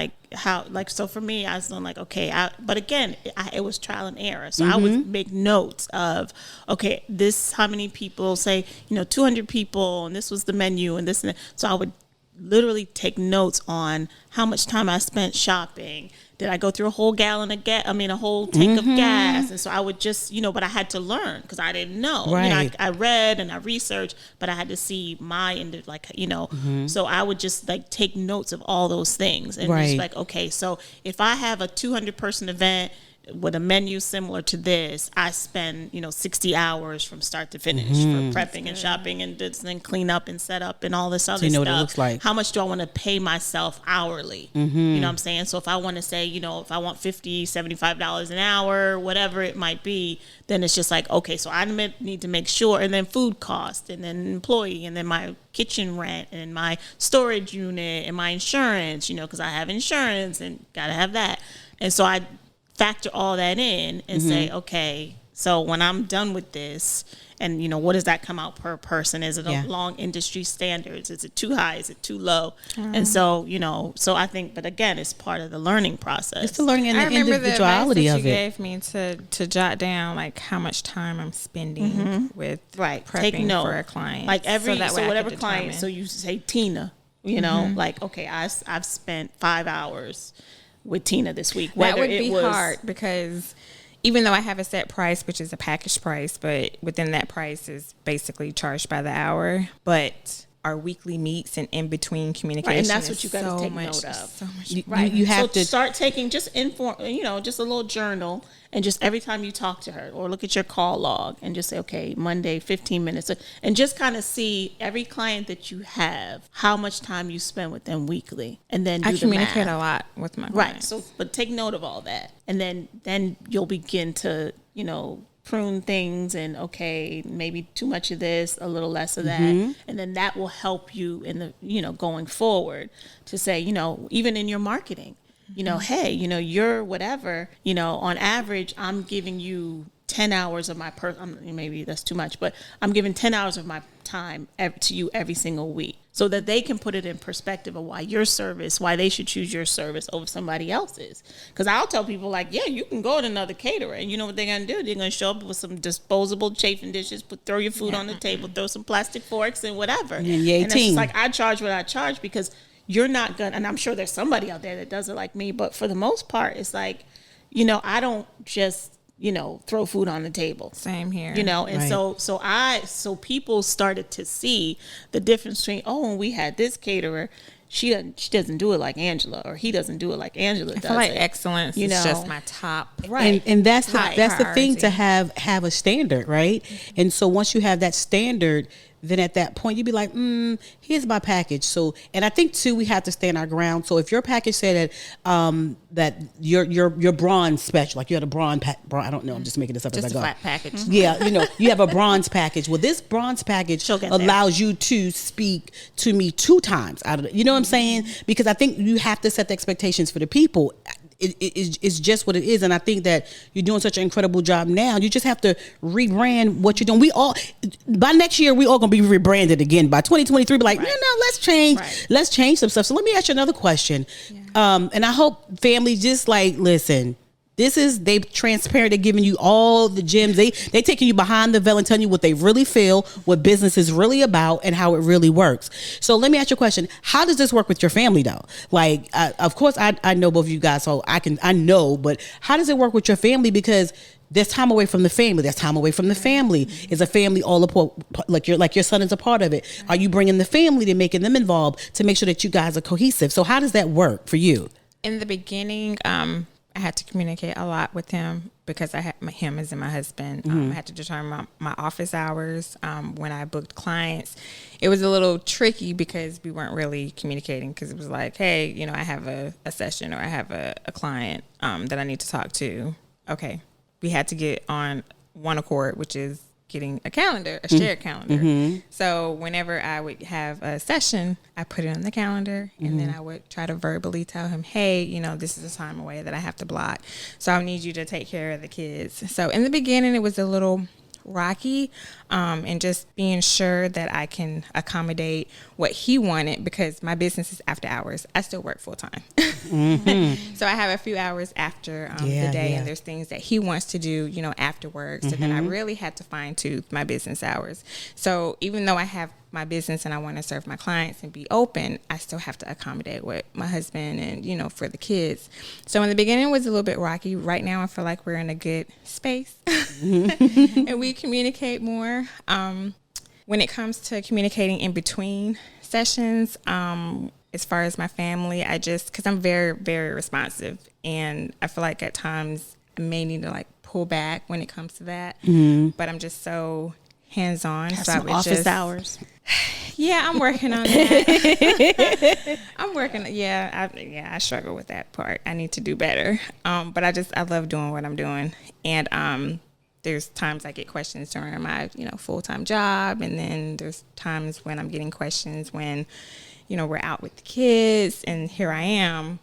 S3: so for me, I was like, okay, but again, it was trial and error. So I would make notes of, okay, this, how many people, say, 200 people, and this was the menu and this and that. So I would literally take notes on how much time I spent shopping. Did I go through a whole gallon of gas? A whole tank of gas. And so I would just, but I had to learn because I didn't know.
S2: Right.
S3: I read and I researched, but I had to see my end, so I would just take notes of all those things and just like, okay, so if I have a 200 person event with a menu similar to this, I spend 60 hours from start to finish for prepping and shopping and then clean up and set up and all this other stuff.
S2: What it looks like.
S3: How much do I want to pay myself hourly? You know what I'm saying? So if I want to say, if I want $50, $75 an hour, whatever it might be, then it's just like, okay, so I need to make sure, and then food cost, and then employee, and then my kitchen rent, and my storage unit, and my insurance, because I have insurance and gotta have that. And so I factor all that in and say, okay, so when I'm done with this, and what does that come out per person? Is it along industry standards? Is it too high? Is it too low? And so, so I think, but again, it's part of the learning process.
S2: It's the learning and the individuality
S4: of
S2: it.
S4: You gave me to jot down how much time I'm spending with prepping for a client.
S3: So whatever client, so you say Tina, okay, I've spent 5 hours with Tina this week.
S4: That would be hard because even though I have a set price, which is a package price, but within that price is basically charged by the hour. But our weekly meets and in between communication,
S3: and that's what you got to take note of.
S4: So much,
S2: you have to
S3: start taking just just a little journal, and just every time you talk to her or look at your call log and just say, okay, Monday, 15 minutes, and just kind of see every client that you have, how much time you spend with them weekly, and then I
S4: communicate a lot with my clients.
S3: So, but take note of all that, and then you'll begin to prune things, and okay, maybe too much of this, a little less of that, and then that will help you in the going forward to say, even in your marketing, hey, you're whatever, on average, I'm giving you 10 hours of my maybe that's too much, but I'm giving 10 hours of my time to you every single week, so that they can put it in perspective of why they should choose your service over somebody else's. Because I'll tell people you can go to another caterer, and you know what they're going to do? They're going to show up with some disposable chafing dishes, throw your food on the table, throw some plastic forks and whatever. And it's just I charge what I charge because you're not going to, and I'm sure there's somebody out there that does it like me, but for the most part, it's I don't just throw food on the table.
S4: Same here.
S3: And so people started to see the difference between, when we had this caterer, she doesn't do it like Angela, or he doesn't do it like Angela does.
S4: I feel like excellence is just my top.
S2: Right. And that's the thing, to have a standard, right? And so once you have that standard, then at that point you'd be like, here's my package. So, and I think too, we have to stand our ground. So if your package said that that your bronze special, like you had a bronze, I don't know, I'm just making this up
S3: just
S2: as I go.
S3: Flat package.
S2: Yeah, you have a bronze package. Well, this bronze package allows you to speak to me 2 times out of it. You know what I'm saying? Because I think you have to set the expectations for the people. It's just what it is. And I think that you're doing such an incredible job now. You just have to rebrand what you're doing. By next year, we all going to be rebranded again. By 2023, be like, no, let's change. Right. Let's change some stuff. So let me ask you another question. Yeah. And I hope family just like, listen, they transparent. They're giving you all the gems. They taking you behind the veil and telling you what they really feel, what business is really about, and how it really works. So let me ask you a question. How does this work with your family though? Like, of course I know both of you guys, so I know, but how does it work with your family? Because there's time away from the family. There's time away from the family. Is a family all like your son is a part of it? Are you bringing the family to making them involved to make sure that you guys are cohesive? So how does that work for you?
S4: In the beginning, I had to communicate a lot with him because I had him as in my husband. I had to determine my office hours when I booked clients. It was a little tricky because we weren't really communicating because it was like, hey, I have a session or I have a client that I need to talk to. Okay. We had to get on one accord, which is getting a shared calendar. So whenever I would have a session, I put it on the calendar and then I would try to verbally tell him, hey, this is a time away that I have to block. So I need you to take care of the kids. So in the beginning, it was a little rocky and just being sure that I can accommodate what he wanted because my business is after hours. I still work full time. So I have a few hours after the day and there's things that he wants to do, after work. So then I really had to fine tooth my business hours. So even though I have my business and I want to serve my clients and be open, I still have to accommodate with my husband and, for the kids. So in the beginning it was a little bit rocky. Right now I feel like we're in a good space and we communicate more. When it comes to communicating in between sessions, as far as my family, because I'm very, very responsive and I feel like at times I may need to pull back when it comes to that, but I'm just so hands-on.
S3: Have some office hours.
S4: Yeah, I'm working on that. I struggle with that part. I need to do better. But I love doing what I'm doing. And there's times I get questions during my, full-time job. And then there's times when I'm getting questions when, we're out with the kids and here I am,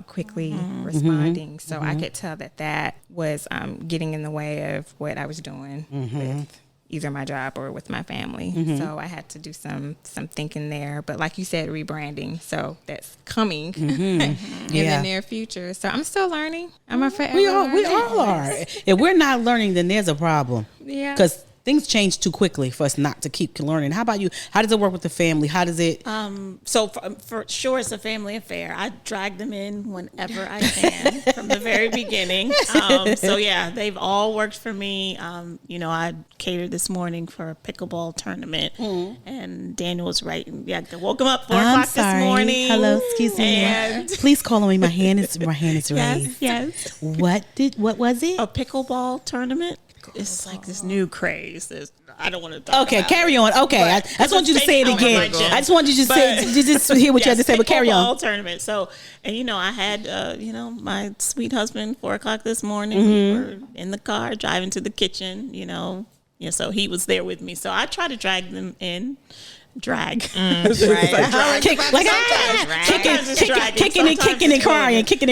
S4: quickly responding. So I could tell that was getting in the way of what I was doing with either my job or with my family. So I had to do some thinking there. But like you said, rebranding. So that's coming in the near future. So I'm still learning. I'm a forever learner.
S2: We all are. If we're not learning, then there's a problem.
S4: Yeah.
S2: Because things change too quickly for us not to keep learning. How about you? How does it work with the family? How does it?
S3: So for sure, it's a family affair. I drag them in whenever I can from the very beginning. So yeah, they've all worked for me. I catered this morning for a pickleball tournament, and Daniel was right. Yeah, I woke him up 4 o'clock this morning.
S2: Hello, excuse me. Please call on me. My hand is raised.
S3: Yes.
S2: What was it?
S3: A pickleball tournament. It's like this new craze. I don't want to talk about
S2: carry on. Okay, I just want you to say it again. I just want you to just hear what you had to say, but carry on.
S3: Tournament. So, and I had my sweet husband 4 o'clock this morning. We were in the car driving to the kitchen. So he was there with me. So I try to drag them in. Kicking and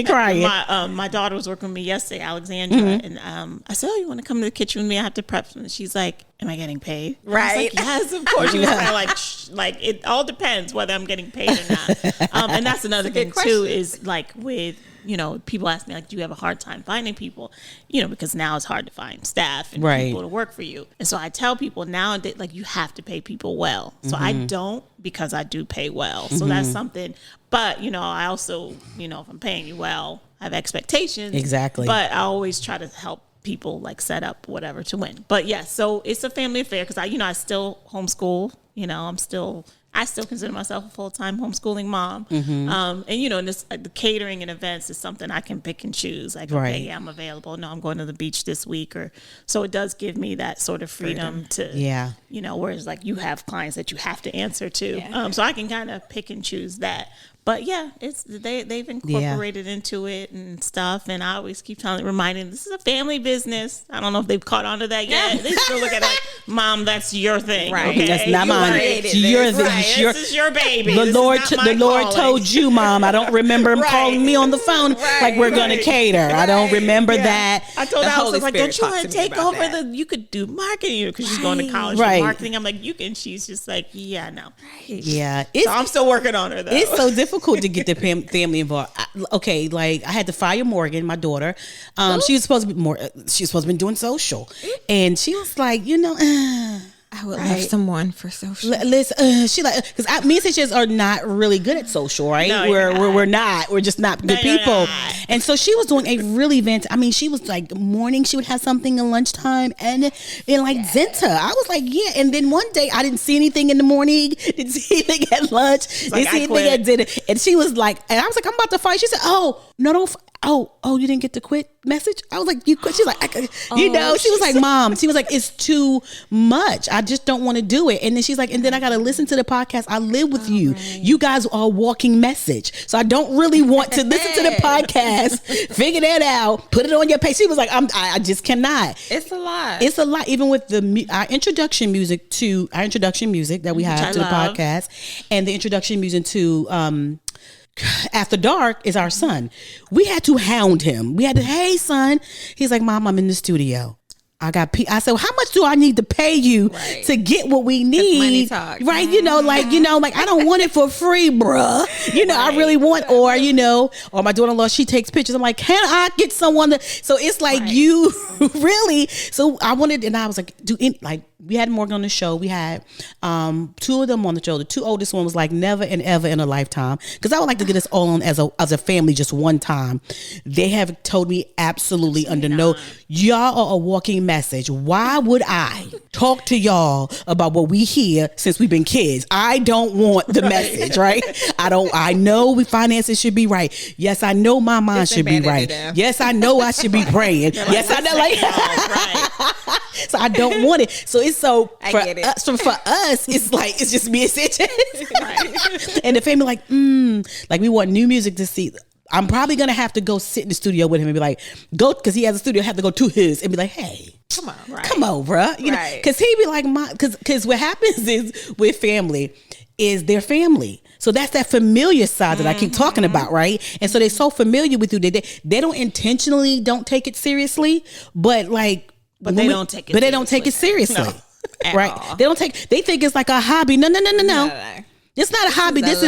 S3: crying. My daughter was working with me yesterday, Alexandra, and I said, "Oh, you want to come to the kitchen with me? I have to prep." And she's like, "Am I getting paid?"
S2: Right?
S3: I was like, yes, of course. She was kind of like it all depends whether I'm getting paid or not. And that's another thing too is with. People ask me, do you have a hard time finding people? Because now it's hard to find staff and people to work for you. And so I tell people nowadays, you have to pay people well. So I don't, because I do pay well. So that's something. But, I also, if I'm paying you well, I have expectations.
S2: Exactly.
S3: But I always try to help people set up whatever to win. But yes, so it's a family affair because I still homeschool I still consider myself a full-time homeschooling mom. And this the catering and events is something I can pick and choose. Like, okay, yeah, I'm available. No, I'm going to the beach this week, so it does give me that sort of freedom to, whereas like you have clients that you have to answer to. Yeah. So I can kind of pick and choose that. But yeah, they've incorporated into it and stuff, and I always keep reminding this is a family business. I don't know if they've caught on to that yet. They still look at it like, Mom, that's your thing, right? Okay?
S2: That's not mine. It's your thing.
S3: This is your baby.
S2: The Lord told you, Mom. I don't remember him calling me on the phone like we're gonna cater. I don't remember that.
S3: I told her, I was like, don't you want to take over you could do marketing because she's going to college for marketing. I'm like, you can. She's just like, yeah, no.
S2: Yeah,
S3: so I'm still working on her though.
S2: It's so difficult to get the family involved. I had to fire Morgan, my daughter. She was supposed to be she was supposed to be doing social, and she was like,
S4: I would love someone for social.
S2: She because me and Sanchez are not really good at social, right?
S3: No,
S2: we're not. We're just not good people. And so she was doing a really she was like morning. She would have something at lunchtime and Zenta. I was like, yeah. And then one day I didn't see anything in the morning. Didn't see anything at lunch. Didn't see anything at dinner. And she was like, and I was like, I'm about to fight. She said, oh no, don't. Oh, you didn't get the quit message? I was like, you quit? She's like, she was like, Mom, she was like, it's too much. I just don't want to do it. And then she's like, and then I got to listen to the podcast. I live with you. Right. You guys are a walking message. So I don't really want to listen to the podcast, figure that out, put it on your page. She was like, I just cannot.
S4: It's a lot.
S2: It's a lot. Even with our introduction music that we have to the podcast and the introduction music to, After Dark is our son. We had to hound him. We had to, hey son. He's like, Mom, I'm in the studio. I said, well, how much do I need to pay you to get what we need?
S4: Money talk.
S2: Right. I don't want it for free, bruh. I really want, or my daughter-in-law, she takes pictures. I'm like, can I get someone so it's like you really, so I wanted, and I was like, we had Morgan on the show. We had two of them on the show. The two oldest one was like never and ever in a lifetime. Because I would like to get us all on as a family just one time. They have told me absolutely under no, y'all are a walking message. Why would I talk to y'all about what we hear since we've been kids? I don't want the message, right? I know finances should be right. Yes, I know my mind should be right. Yes, I know I should be praying. Yes, I know so I don't want it. So it's for us, it's like it's just me and Sanchez. And the family like we want new music to see. I'm probably gonna have to go sit in the studio with him and be like, go, because he has a studio. I have to go to his and be like, hey, come on, bro. Because he'd be like, because what happens is with family is their family. So that's that familiar side that I keep talking about, right? And so they're so familiar with you that they don't intentionally don't take it seriously, but they don't take it seriously. No, right? All. They think it's like a hobby. No. It's not a hobby. This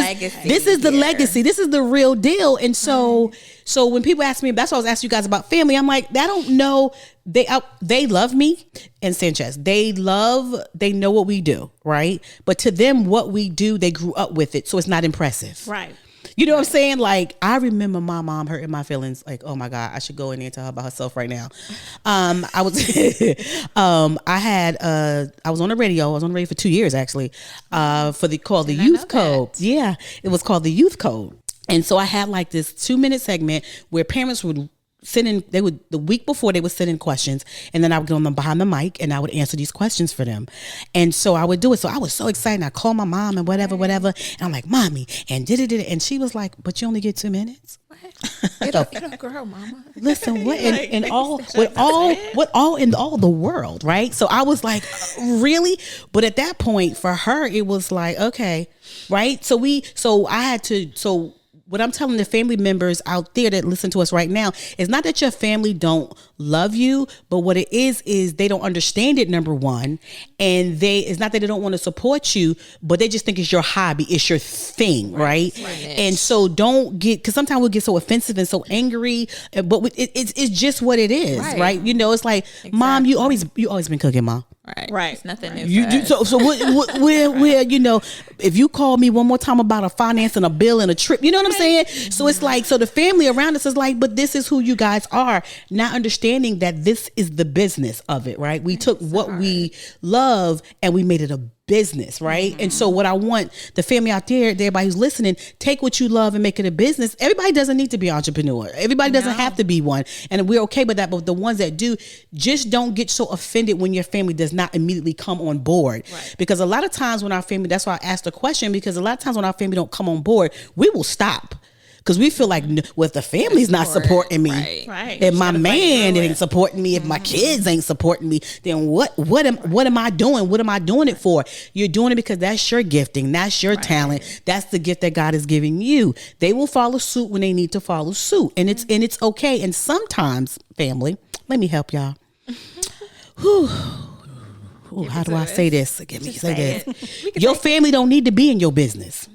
S2: is the legacy. This is the real deal. And so when people ask me, that's why I was asking you guys about family. I'm like, I don't know. They love me and Sanchez. They know what we do, right? But to them, what we do, they grew up with it. So it's not impressive.
S3: Right.
S2: You know what I'm saying? Like, I remember my mom hurting my feelings. Like, oh my God, I should go in there and tell her about herself right now. I was on the radio. I was on the radio for 2 years actually. Called the Youth Code. Yeah, it was called the Youth Code. And so I had like this 2-minute segment where parents would the week before they would send in questions, and then I would go on behind the mic and I would answer these questions for them. And so I would do it. So I was so excited. I called my mom and whatever. And I'm like, Mommy, and did it. And she was like, but you only get 2 minutes.
S4: It'll grow, Mama.
S2: Listen, what in all the world, right? So I was like, really? But at that point for her, it was like, okay, right? So what I'm telling the family members out there that listen to us right now is not that your family don't love you, but what it is they don't understand it, number one. And it's not that they don't want to support you, but they just think it's your hobby, it's your thing, right? And so don't because sometimes we'll get so offensive and so angry, but it's just what it is, right? It's like, exactly. Mom, you always been cooking, Mom.
S4: Right. It's nothing new.
S2: You do so where if you call me one more time about a finance and a bill and a trip, you know what I'm saying? Mm-hmm. So it's like, so the family around us is like, but this is who you guys are, not understanding that this is the business of it, right? We took what we love and we made it a business, right? And so what I want the family out there, everybody who's listening, take what you love and make it a business. Everybody doesn't need to be an entrepreneur. Everybody doesn't have to be one. And we're okay with that. But the ones that do, just don't get so offended when your family does not immediately come on board. Right. Because a lot of times when our family, that's why I asked the question, because a lot of times when our family don't come on board, we will stop. Because we feel like, well, if the family's not supporting me,
S3: right.
S2: if my man ain't supporting me, if my kids ain't supporting me, then what am I doing? What am I doing it for? You're doing it because that's your gifting, that's your talent, that's the gift that God is giving you. They will follow suit when they need to follow suit, and it's okay. And sometimes, family, let me help y'all. Whew. Ooh, how do I say this? Let me say this. Your family don't need to be in your business.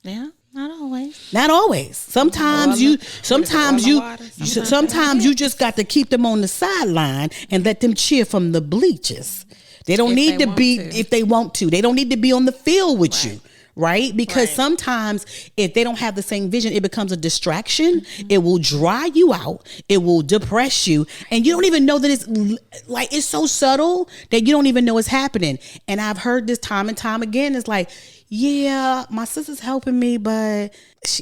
S3: Yeah. Not always.
S2: Not always. Sometimes you just got to keep them on the sideline and let them cheer from the bleachers. They don't need to be if they want to. They don't need to be on the field with you. Right? Because sometimes if they don't have the same vision, it becomes a distraction. It will dry you out. It will depress you. And you don't even know that it's so subtle that you don't even know it's happening. And I've heard this time and time again. It's like, yeah, my sister's helping me, but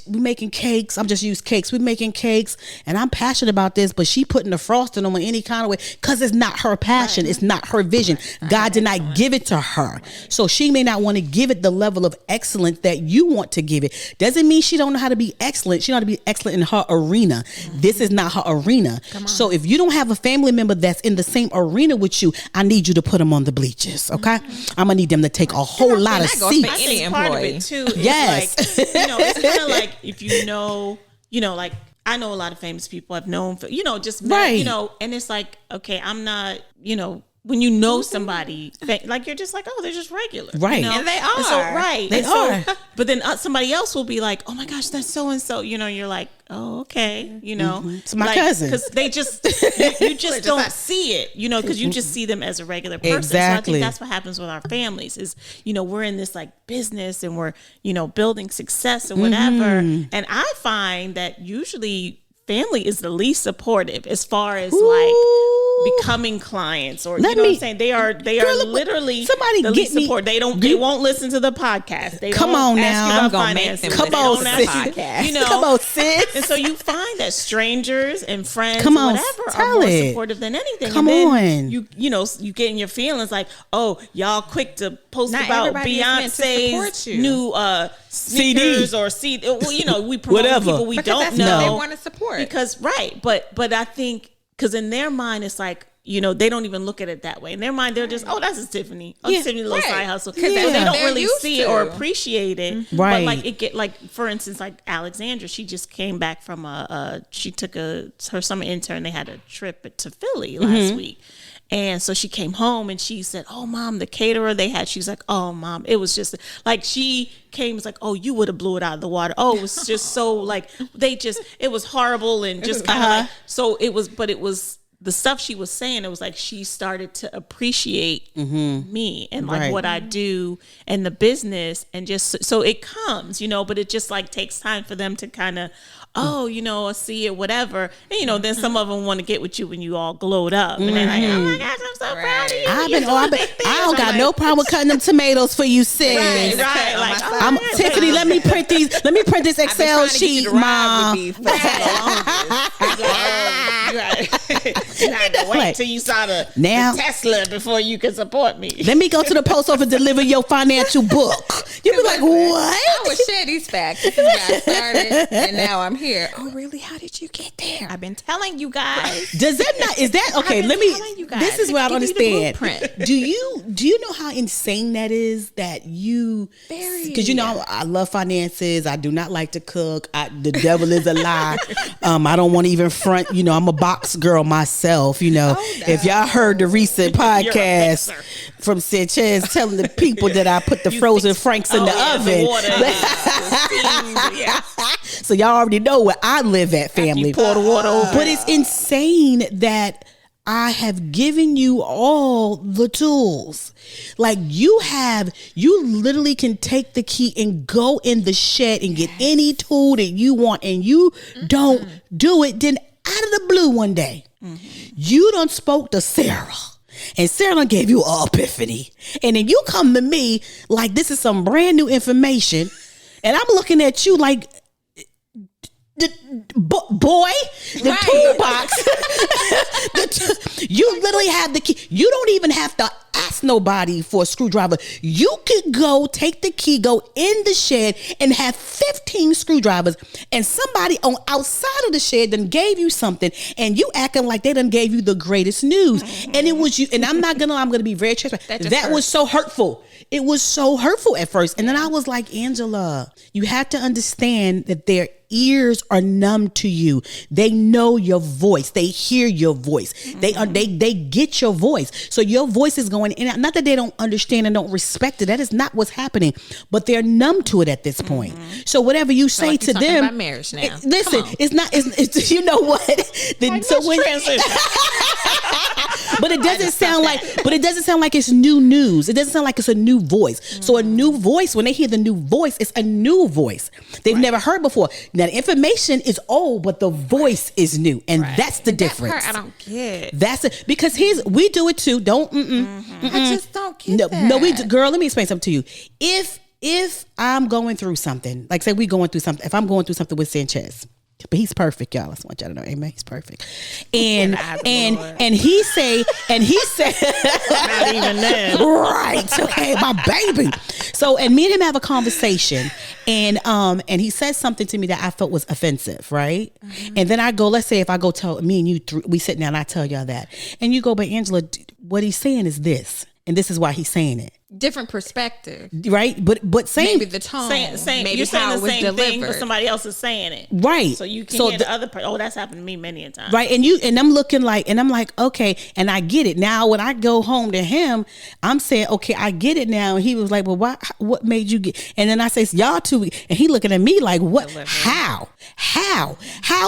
S2: we're making cakes. I'm just use cakes. We're making cakes and I'm passionate about this, but she putting the frosting on in any kind of way because it's not her passion. It's not her vision. God did not give it to her. So she may not want to give it the level of excellence that you want to give it. Doesn't mean she don't know how to be excellent. She know how to be excellent in her arena. This is not her arena. So if you don't have a family member that's in the same arena with you, I need you to put them on the bleachers. Okay. I'm gonna need them to take a whole lot of seats.
S3: Part of it too is
S2: yes.
S3: like, it's kind of like if like I know a lot of famous people I've known for, just met, and it's like, okay, I'm not, when you know somebody, like you're just like, oh, they're just regular,
S2: right?
S3: And they are, they are. But then somebody else will be like, oh my gosh, that's so and so. You're like, oh, okay,
S2: it's my cousin,
S3: because they just you just don't see it, because you just see them as a regular person.
S2: Exactly.
S3: So I think that's what happens with our families is, we're in this like business and we're building success or whatever, and I find that usually family is the least supportive as far as like becoming clients or what I'm saying. They are literally
S2: somebody
S3: the least support. They won't listen to the podcast. They
S2: come
S3: don't
S2: on
S3: ask
S2: now.
S3: you
S2: I'm
S3: about finances.
S2: Come on, sis. Come on, sis.
S3: And so you find that strangers and friends
S2: come on,
S3: whatever are more supportive than anything.
S2: Come on.
S3: You get in your feelings like, oh, y'all quick to post about Beyonce's new sneakers or CD. Well, we promote people we don't know.
S4: They want to support
S3: because but I think because in their mind it's like they don't even look at it that way. In their mind they're just, oh, that's just Tiffani. Oh, Tiffany little side hustle. Because they don't really see it or appreciate it.
S2: Right.
S3: But like it get like for instance like Alexandra, she just came back from she took her summer intern. They had a trip to Philly last week. And so she came home and she said, oh, Mom, the caterer they had, she's like, oh, Mom, it was just like she came, was like, oh, you would have blew it out of the water. Oh, it was just so like it was horrible and just kind of like, so it was the stuff she was saying. It was like she started to appreciate me and like what I do and the business and just so it comes, but it just like takes time for them to kind of, see it, whatever. And, then some of them want to get with you when you all glowed up. And they're like, oh my gosh, I'm so proud of you.
S2: I don't got no problem with cutting them tomatoes for you, sis.
S3: Right. Like,
S2: Tiffany, let me print this Excel sheet, Mom.
S3: You gotta wait till you saw the Tesla before you can support me.
S2: Let me go to the post office and deliver your financial book. You'll be like, what?
S4: I would share these facts. This is where I started, and now I'm here. Oh, really? How did you get there?
S3: I've been telling you guys.
S2: Is that okay? This is where I don't understand. Do you know how insane that is? That you, because I love finances. I do not like to cook. The devil is a lie. I don't want to even front. I'm a box girl myself. If y'all heard the recent podcast from Sanchez telling the people that I put the frozen franks in the oven. So y'all already know where I live at, family.
S3: Pour the water over.
S2: But it's insane that I have given you all the tools. Like you literally can take the key and go in the shed and get any tool that you want, and you don't do it. Then out of the blue one day, you done spoke to Sarah and Sarah done gave you an epiphany, and then you come to me like this is some brand new information, and I'm looking at you like, the toolbox. You literally have the key. You don't even have to ask nobody for a screwdriver. You could go take the key, go in the shed, and have 15 screwdrivers. And somebody on outside of the shed done gave you something, and you acting like they done gave you the greatest news. And it was you. And I'm gonna be very transparent. That was so hurtful. It was so hurtful at first. And then I was like, Angela, you have to understand that their ears are numb to you. They know your voice. They hear your voice. They get your voice. So your voice is going in. Not that they don't understand and don't respect it. That is not what's happening. But they're numb to it at this point. So whatever you say
S4: like
S2: to them,
S4: about marriage now.
S2: Listen, it's not. It's you know what? So when. But it doesn't sound like it's new news. It doesn't sound like it's a new voice. So a new voice, when they hear the new voice, it's a new voice they've never heard before. Now the information is old, but the voice is new, and that's the difference.
S4: That part I don't get.
S2: That's it, because we do it too. Don't.
S4: I just don't get that.
S2: No, girl. Let me explain something to you. If I'm going through something, like say we going through something. If I'm going through something with Sanchez. But he's perfect, y'all. I just want y'all to know, amen. He's perfect. And he said, not
S3: even then.
S2: Right. Okay, my baby. So, and me and him have a conversation, and he says something to me that I felt was offensive, right? And then I go, let's say if I go tell me and you, we sit down, and I tell y'all that, and you go, but Angela, what he's saying is this, and this is why he's saying it.
S4: Different perspective,
S2: right? But same,
S4: maybe the tone,
S3: maybe
S4: you're
S3: saying
S4: how
S3: the
S4: it was
S3: same
S4: delivered.
S3: thing, but somebody else is saying it,
S2: right?
S3: So you can hear the other part. Oh, that's happened to me many a time,
S2: right? And I'm looking like, and I'm like, okay, and I get it now. When I go home to him, I'm saying, okay, I get it now. And he was like, well, why? What made you get? And then I say, y'all two, and he looking at me like, what? How,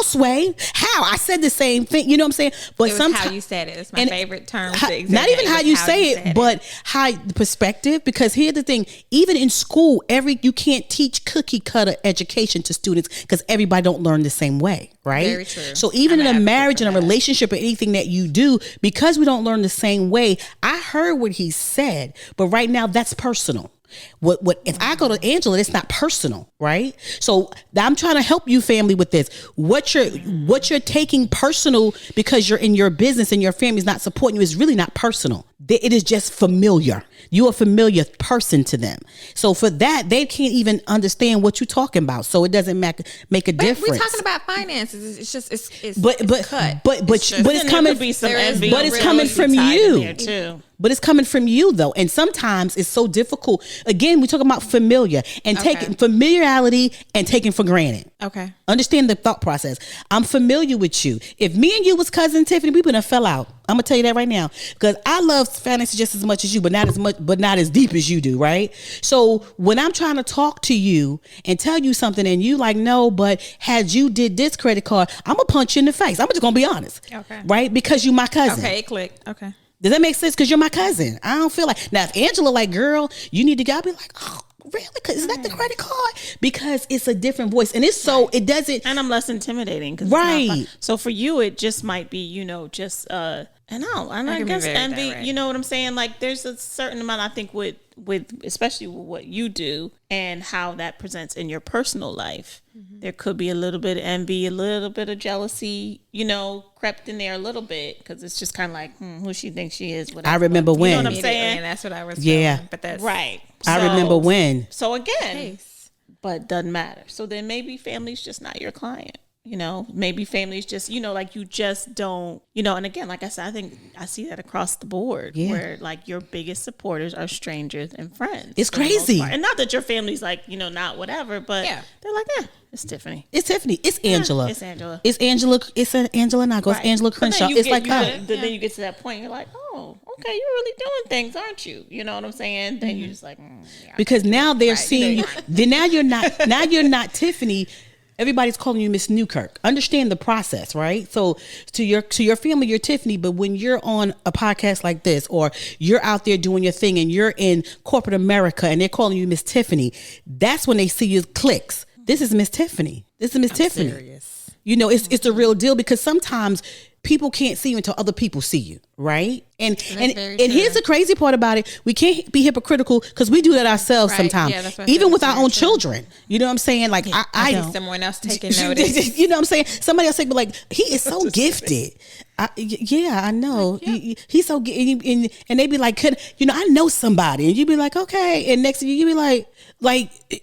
S2: Sway? How? I said the same thing. You know what I'm saying? But sometimes
S4: how you said it. It's my favorite term.
S2: Not even how you say it, but how the perspective. Because here's the thing: even in school, you can't teach cookie cutter education to students because everybody don't learn the same way, right?
S4: Very true.
S2: So even in a marriage and a relationship or anything that you do, because we don't learn the same way, I heard what he said, but right now that's personal. What if I go to Angela, it's not personal, right? So I'm trying to help you, family, with this. What you're taking personal because you're in your business and your family's not supporting you is really not personal. It is just familiar. You're a familiar person to them. So for that, they can't even understand what you're talking about. So it doesn't make a difference.
S4: We're talking about finances. It's just it's cut.
S2: But it's coming. But it's coming from you
S3: too.
S2: But it's coming from you though, and sometimes it's so difficult. Again, we're talking about familiar and taking familiarity and taking for granted.
S4: Okay,
S2: understand the thought process. I'm familiar with you. If me and you was cousin Tiffany, we wouldn't have fell out. I'm gonna tell you that right now because I love fantasy just as much as you, but not as deep as you do, right? So when I'm trying to talk to you and tell you something, and you like, no, but had you did this credit card, I'm gonna punch you in the face. I'm just gonna be honest, okay? Right? Because you my cousin.
S4: Okay, it clicked. Okay.
S2: Does that make sense? Because you're my cousin. I don't feel like now if Angela like, girl, you need to go. I'll be like, oh, really? Because is that the credit card? Because it's a different voice, and it's so it doesn't.
S3: And I'm less intimidating,
S2: right?
S3: So for you, it just might be, just and I guess envy. You know what I'm saying? Like there's a certain amount, I think, with especially with what you do and how that presents in your personal life. Mm-hmm. There could be a little bit of envy, a little bit of jealousy, crept in there a little bit because it's just kind of like, who she thinks she is. Whatever.
S2: I remember when.
S3: You know what I'm saying?
S4: And that's what I was feeling, but that's
S3: right.
S2: I remember when.
S3: So again, but doesn't matter. So then maybe family's just not your client. Maybe families just, like you just don't, and again, like I said, I think I see that across the board where like your biggest supporters are strangers and friends.
S2: It's crazy.
S3: And not that your family's like, not whatever, but they're like, it's Tiffany.
S2: It's Tiffany. It's Angela.
S3: It's Angela.
S2: It's Angela. It's Angela Anagho. It's Angela Crenshaw. It's like,
S3: then you get to that point, you're like, oh, okay, you're really doing things, aren't you? You know what I'm saying? Then you're just like,
S2: because now they're seeing you. Then now you're not Tiffany. Everybody's calling you Miss Newkirk. Understand the process, right? So to your family, you're Tiffany, but when you're on a podcast like this, or you're out there doing your thing and you're in corporate America and they're calling you Miss Tiffany, that's when they see you clicks. This is Miss Tiffany. This is Miss Tiffany.
S4: Serious.
S2: It's the real deal, because sometimes people can't see you until other people see you, right? And
S4: very
S2: here's the crazy part about it. We can't be hypocritical because we do that ourselves
S4: Right.
S2: sometimes,
S4: Yeah, that's what I
S2: even
S4: said.
S2: with our
S4: Very
S2: own
S4: true.
S2: children. You know what I'm saying? Like I
S3: don't.
S4: Someone else taking notice.
S2: you know what I'm saying? Somebody else say, but like, he is so gifted. Yeah, I know. He's so and they be like, I know somebody, and you be like, okay, and next thing you be like,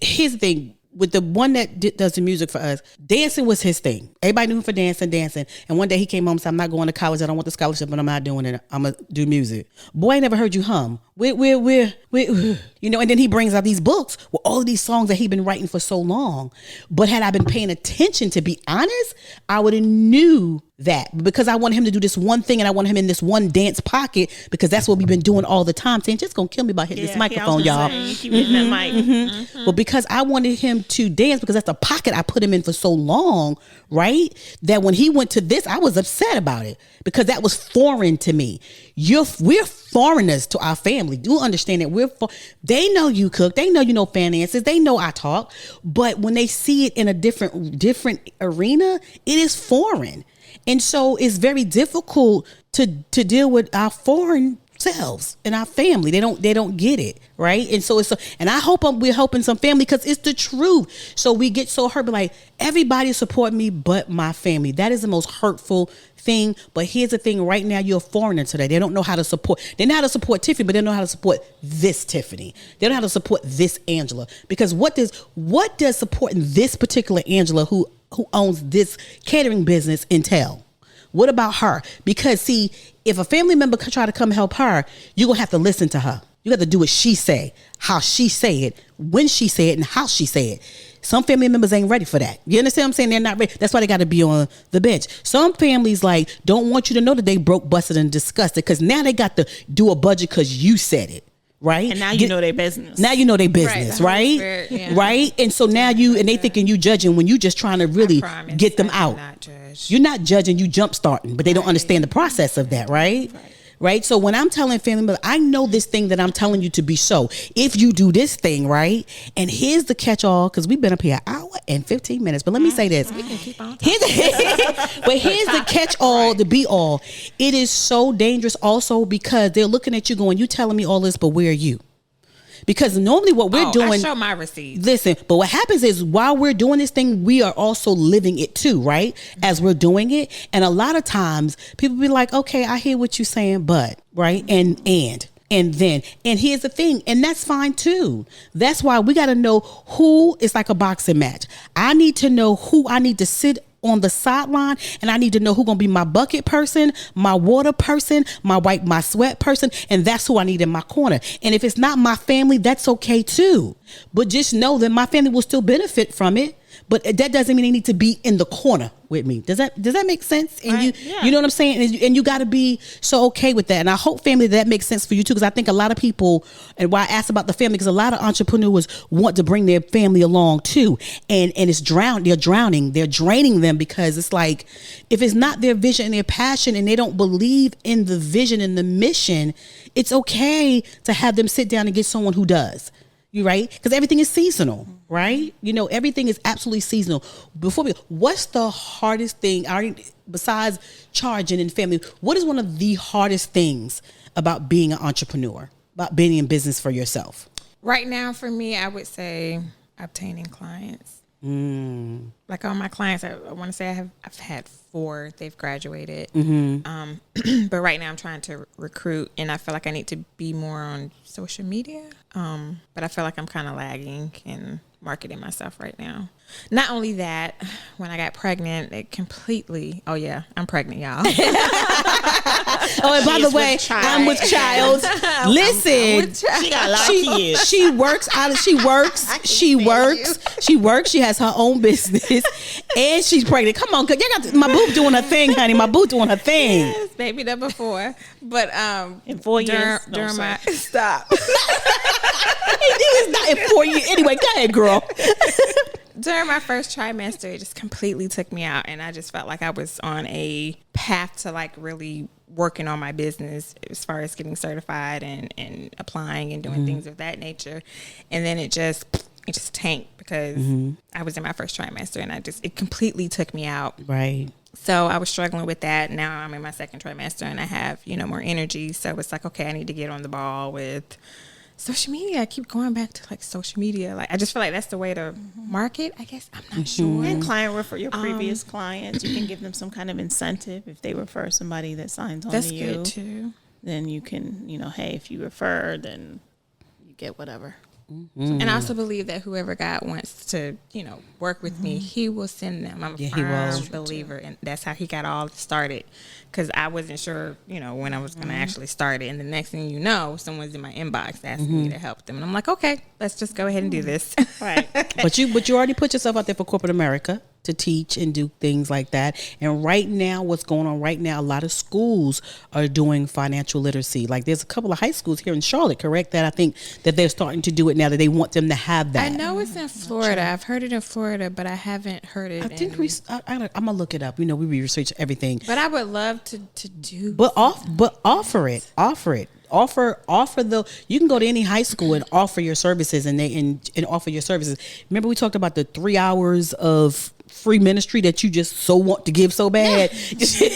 S2: here's the thing. With the one that does the music for us, dancing was his thing. Everybody knew him for dancing. And one day he came home and said, I'm not going to college. I don't want the scholarship, but I'm not doing it. I'm going to do music. Boy, I never heard you hum. We're, and then he brings out these books with all of these songs that he'd been writing for so long. But had I been paying attention, to be honest, I would have knew that, because I want him to do this one thing and I want him in this one dance pocket, because that's what we've been doing all the time. Saying, just gonna kill me by hitting this microphone, y'all.
S3: You keep hitting that mic.
S2: But because I wanted him to dance, because that's the pocket I put him in for so long, right? That when he went to this, I was upset about it because that was foreign to me. We're foreigners to our family. Do understand that they know you cook, they know you know finances, they know I talk, but when they see it in a different arena, it is foreign. And so it's very difficult to deal with our foreign selves and our family. They don't get it, right? And so and I hope we're helping some family, because it's the truth. So we get so hurt, but like, everybody support me but my family. That is the most hurtful thing. But here's the thing: right now, you're a foreigner today. They don't know how to support. They know how to support Tiffany, but they don't know how to support this Tiffany. They don't know how to support this Angela. Because what does supporting this particular Angela who owns this catering business entail? What about her? Because see, if a family member could try to come help her, you're going to have to listen to her. You got to do what she say, how she say it, when she say it, and how she say it. Some family members ain't ready for that. You understand what I'm saying? They're not ready. That's why they got to be on the bench. Some families don't want you to know that they broke, busted, and disgusted, because now they got to do a budget because you said it. Right.
S3: And now you know their business.
S2: Now you know their business, right?
S4: Spirit, yeah.
S2: Right. And so now they thinking you judging when you just trying to really get them out. You're not judging, you jump starting, but they don't understand the process of that, right? Right. So when I'm telling family members, I know this thing that I'm telling you to be so. If you do this thing, right? And here's the catch-all, because we've been up here an hour and 15 minutes. But let me say this.
S4: We can keep on.
S2: Here's the catch-all, the be-all. It is so dangerous also, because they're looking at you going, you telling me all this, but where are you? Because normally what we're doing,
S4: I show my receipts.
S2: Listen, but what happens is while we're doing this thing, we are also living it too, right? As we're doing it. And a lot of times people be like, okay, I hear what you're saying, but, right? And then, and here's the thing, and that's fine too. That's why we got to know who is like a boxing match. I need to know who I need to sit on the sideline, and I need to know who gonna be my bucket person, my water person, my sweat person, and that's who I need in my corner. And if it's not my family, that's okay too. But just know that my family will still benefit from it. But that doesn't mean they need to be in the corner with me. Does that make sense? And
S3: right.
S2: You know what I'm saying? And you got to be so okay with that. And I hope, family, that makes sense for you too, because I think a lot of people, and why I asked about the family, because a lot of entrepreneurs want to bring their family along too, and it's they're draining them, because it's like, if it's not their vision and their passion, and they don't believe in the vision and the mission, it's okay to have them sit down and get someone who does. You right? Because everything is seasonal, right? Everything is absolutely seasonal. What's the hardest thing, besides charging in family? What is one of the hardest things about being an entrepreneur, about being in business for yourself?
S4: Right now, for me, I would say obtaining clients. Like all my clients, I want to say I've had 4. They've graduated. But right now I'm trying to recruit, and I feel like I need to be more on social media. But I feel like I'm kind of lagging in marketing myself right now. Not only that, when I got pregnant, it completely, I'm pregnant, y'all.
S2: Oh, and by the way, I'm with child. Listen,
S3: she got a lot of kids.
S2: She works. She has her own business, and she's pregnant. Come on, you got my boo doing her thing, honey. My boo doing her thing.
S4: Yes, baby, number 4. But
S3: in 4 years,
S4: during my stop.
S2: It was not in 4 years. Anyway, go ahead, girl.
S4: During my first trimester, it just completely took me out, and I just felt like I was on a path to like really working on my business as far as getting certified and applying and doing things of that nature. And then it just tanked, because I was in my first trimester, and it completely took me out.
S2: Right.
S4: So I was struggling with that. Now I'm in my second trimester and I have, more energy. So it's like, okay, I need to get on the ball with social media. I keep going back to like social media. Like I just feel like that's the way to market, I guess. I'm not sure.
S3: And client refer your previous clients. You can give them some kind of incentive if they refer somebody that signs on
S4: that's
S3: to you.
S4: Good too.
S3: Then you can, hey, if you refer, then you get whatever.
S4: And I also believe that whoever God wants to, work with me, he will send them. I'm a firm believer, and that's how he got all started. Because I wasn't sure, when I was going to actually start it. And the next thing you know, someone's in my inbox asking me to help them. And I'm like, okay, let's just go ahead and do this.
S3: Right.
S2: But you already put yourself out there for corporate America to teach and do things like that. And right now, what's going on right now, a lot of schools are doing financial literacy. Like there's a couple of high schools here in Charlotte, correct? That I think that they're starting to do it now, that they want them to have that.
S4: I know it's in Florida. I've heard it in Florida, but I haven't heard it.
S2: I think I'm going to look it up. We research everything.
S4: But I would love to do.
S2: But offer it. Offer you can go to any high school and offer your services and offer your services. Remember we talked about the 3 hours of free ministry that you just so want to give so bad. Yeah.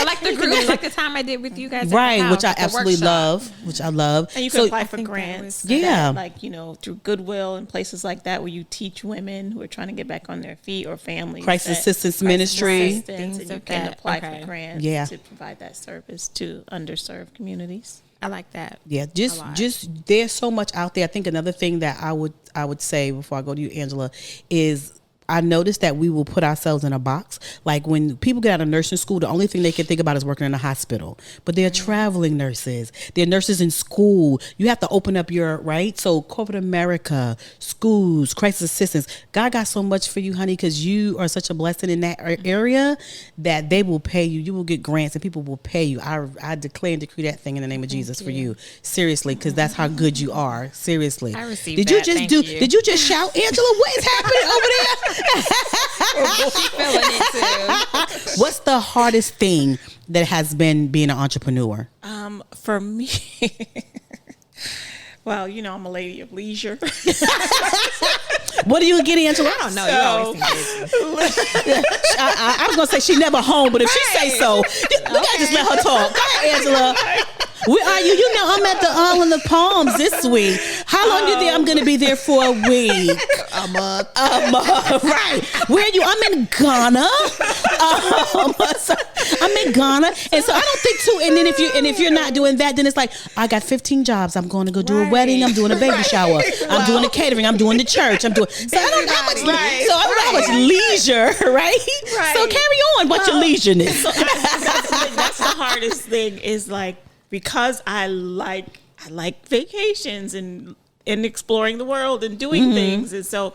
S4: Like the group, like the time I did with you guys.
S2: Right,
S4: house,
S2: which I absolutely love.
S3: And you can apply for grants.
S2: Yeah.
S3: Through Goodwill and places like that where you teach women who are trying to get back on their feet or families.
S2: Crisis assistance ministry.
S3: And you can apply for grants to provide that service to underserved communities.
S4: I like that.
S2: Yeah, just there's so much out there. I think another thing that I would say before I go to you, Angela, is I noticed that we will put ourselves in a box. Like when people get out of nursing school, the only thing they can think about is working in a hospital. But they're traveling nurses. They're nurses in school. You have to open up so corporate America, schools, crisis assistance. God got so much for you, honey, because you are such a blessing in that area that they will pay you. You will get grants and people will pay you. I declare and decree that thing in the name of Jesus for you. Seriously, because that's how good you are. Seriously.
S4: I received
S2: Did you just Did you just shout, Angela? What is happening over there?
S4: Feeling it too.
S2: What's the hardest thing that has been being an entrepreneur?
S3: For me, well, I'm a lady of leisure.
S2: What do you get, Angela?
S4: I don't know. You always think
S2: I was gonna say she never home, but if she say so, we gotta just let her talk. Go ahead, Angela. Where are you? I'm at the Island of Palms this week. How long you there? I'm going to be there for a week.
S3: A month.
S2: Right. Where are you? I'm in Ghana. I'm in Ghana. And so I don't think too. And then if you're not doing that, then it's like, I got 15 jobs. I'm going to go do a wedding. I'm doing a baby shower. I'm doing the catering. I'm doing the church. I don't know how much leisure, right? So carry on. What's your leisureness?
S3: So that's the hardest thing is like, because I like vacations and exploring the world and doing things. And so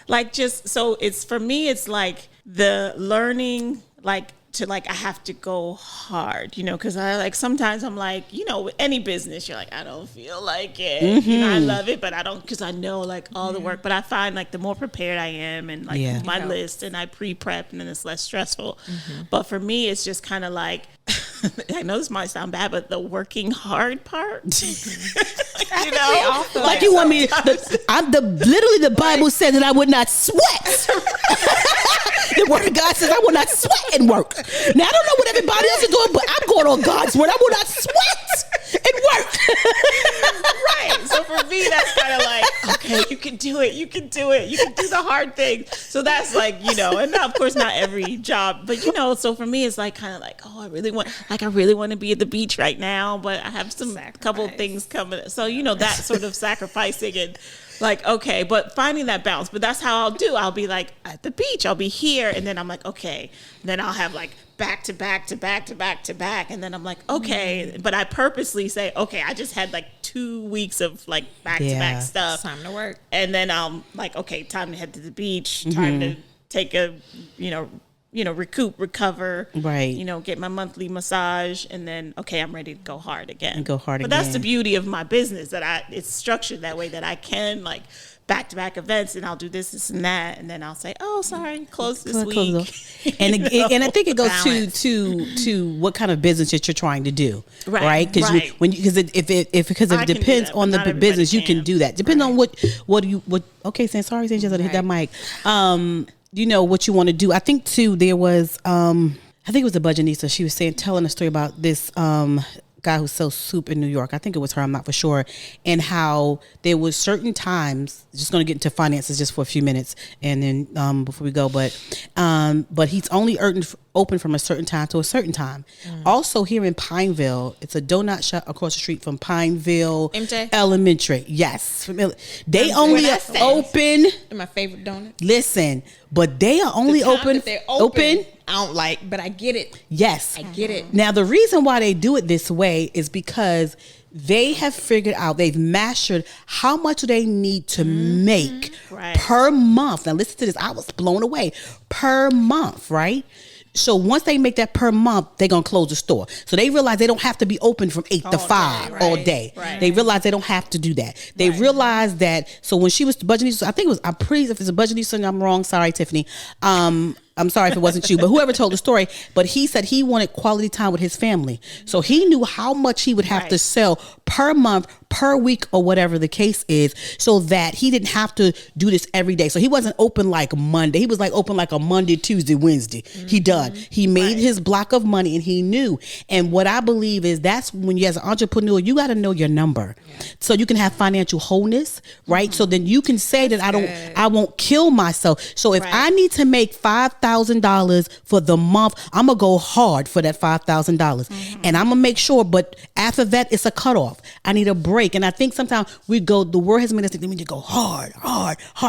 S3: it's for me, it's like the learning, like to like, I have to go hard, because I like, sometimes I'm like, with any business, you're like, I don't feel like it. I love it, but I don't, because I know like all the work, but I find like the more prepared I am and like my list and I pre-prep and then it's less stressful. But for me, it's just kind of like, I know this might sound bad, but the working hard part,
S2: like you want me, literally the Bible said that I would not sweat. The word of God says I will not sweat and work. Now I don't know what everybody else is doing, but I'm going on God's word. I will not sweat and work.
S3: Right. So for me, that's kind of like, okay, you can do it. You can do it. You can do the hard things. So that's like, and now, of course, not every job, but so for me, it's like kind of like, oh, I really want to be at the beach right now, but I have some couple of things coming. So, that sort of sacrificing and like, okay, but finding that balance. But that's how I'll be like at the beach, I'll be here. And then I'm like, okay. And then I'll have like back to back to back to back to back. And then I'm like, okay. But I purposely say, okay, I just had like 2 weeks of like back to back stuff.
S4: It's time to work.
S3: And then I'm like, okay, time to head to the beach, time to take a, recoup, recover,
S2: right?
S3: Get my monthly massage, and then okay, I'm ready to go hard again.
S2: But
S3: that's the beauty of my business, that it's structured that way that I can like back-to-back events, and I'll do this and that, and then I'll say, oh, sorry, close this week.
S2: And I think it goes to what kind of business that you're trying to do, right? Because because it depends on the business, you can do that. Depends on what. Okay, saying sorry, saying just hit that mic. What you want to do. I think too, there was I think it was the Budgetnista. She was telling a story about this guy who sells soup in New York. I think it was her, I'm not for sure. And how there was certain times, just going to get into finances just for a few minutes and then before we go, but he's only open from a certain time to a certain time. Also here in Pineville, it's a donut shop across the street from Pineville
S4: MJ?
S2: Elementary. Yes. They only are open.
S4: They're my favorite donut.
S2: Listen, but they are only open.
S4: They're open. I don't like, but I get it.
S2: Yes.
S4: I get it.
S2: Now, the reason why they do it this way is because they have figured out, they've mastered how much they need to make per month. Now, listen to this. I was blown away. Per month, right? So once they make that per month, they're going to close the store. So they realize they don't have to be open from 8 to 5 all day. Right. They realize they don't have to do that. They realize that. So when she was the Budgetnista, I think it was, I'm pretty, if it's a Budgetnista and I'm wrong, sorry, Tiffany. I'm sorry if it wasn't you, but whoever told the story, but he said he wanted quality time with his family. So he knew how much he would have to sell per month, per week, or whatever the case is, so that he didn't have to do this every day. So he wasn't open like Monday. He was like open like a Monday, Tuesday, Wednesday. He done. He made his block of money and he knew. And what I believe is that's when you as an entrepreneur, you got to know your number. So you can have financial wholeness, right? So then you can say that I won't kill myself. So if I need to make $5,000 for the month, I'm gonna go hard for that $5,000, and I'm gonna make sure. But after that, it's a cutoff. I need a break, and I think sometimes the world has made us think we need to go hard,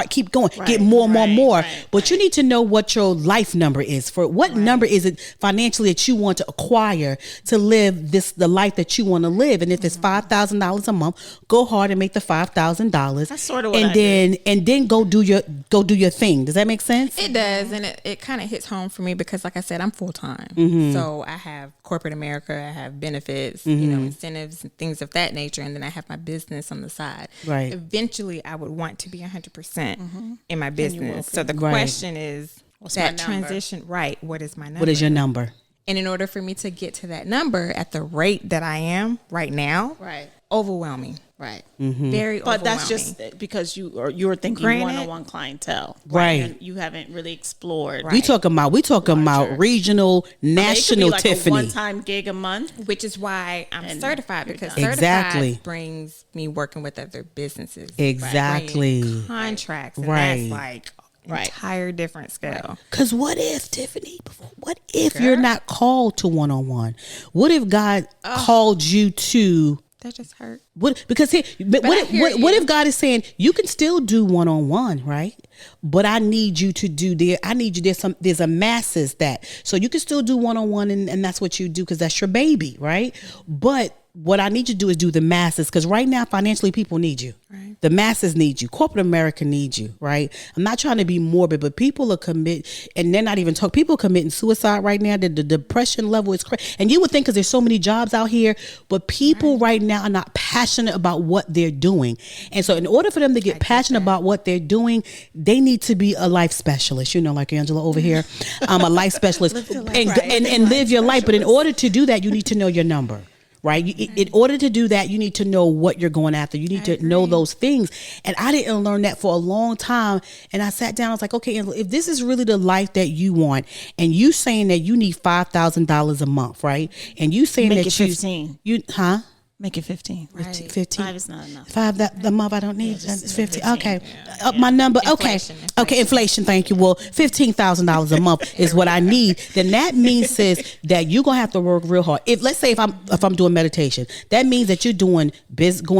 S2: keep going, get more. But you need to know what your life number is. For what number is it financially that you want to acquire to live the life that you want to live? And if it's $5,000 a month, go hard and make the $5,000.
S3: That's sort of what I do.
S2: And then go do your thing. Does that make sense?
S4: It does, and it kind of hits home for me because, like I said, I'm full time. So I have corporate America, I have benefits, incentives and things of that nature, and then I have my business on the side. Right. Eventually, I would want to be 100% in my business. So the question is, what's that transition? Right. What is my number?
S2: What is your number?
S4: And in order for me to get to that number at the rate that I am right now, overwhelming.
S3: Right.
S4: Very overwhelming.
S3: But that's just because you're thinking one-on-one clientele.
S2: Right.
S3: You haven't really explored.
S2: We talking about regional, national,
S3: like
S2: Tiffani.
S3: A one-time gig a month.
S4: Which is why I'm certified, because certified brings me working with other businesses.
S2: Exactly.
S4: Bringing contracts. And that's like entire different scale.
S2: Because what if, Tiffany, what if you're not called to one-on-one? What if God called you to...
S4: That just hurt.
S2: What if God is saying you can still do one-on-one, right? But I need you to do there's a masses that, so you can still do one-on-one and that's what you do because that's your baby, right? But what I need you to do is do the masses, because right now financially people need you. Right. The masses need you. Corporate America needs you, right? I'm not trying to be morbid, but people are and they're not even talking. People are committing suicide right now. The depression level is crazy. And you would think because there's so many jobs out here, but people right now are not passionate about what they're doing. And so in order for them to get passionate about what they're doing, they need to be a life specialist, like Angela over here. I'm a life specialist and live your life. But in order to do that, you need to know your number. Right. In order to do that, you need to know what you're going after. You need to know those things. And I didn't learn that for a long time. And I sat down. I was like, okay, if this is really the life that you want, and you saying that you need $5,000 a month, right? And you saying
S3: Make
S2: that
S3: it 15. Make it 15.
S2: Right. 15.
S3: 5 is not enough.
S2: 5 the month I don't need. It's 15. Okay. Up my number. Inflation. Okay. Inflation. Thank you. Well, $15,000 a month is what I need. Then that means, sis, that you're gonna have to work real hard. Let's say if I'm doing meditation, that means that you're going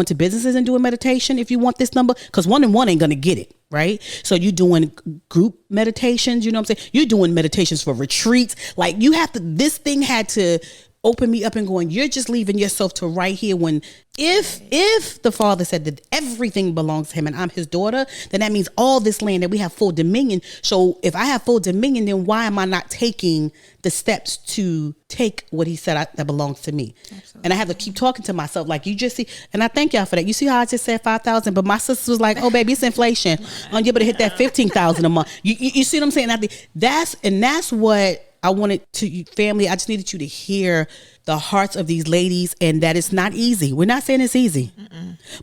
S2: to businesses and doing meditation if you want this number, because 1-on-1 ain't gonna get it. Right. So you're doing group meditations. You know what I'm saying? You're doing meditations for retreats. Like this thing had to open me up and going, you're just leaving yourself to right here when if the Father said that everything belongs to him and I'm his daughter, then that means all this land that we have full dominion. So if I have full dominion, then why am I not taking the steps to take what he said that belongs to me? Absolutely. And I have to keep talking to myself like you just see, and I thank y'all for that. You see how I just said 5,000, but my sister was like, oh baby, it's inflation. I'm able to hit that 15,000 a month. You see what I'm saying? I think that's what I wanted to, family, I just needed you to hear the hearts of these ladies, and that it's not easy. We're not saying it's easy,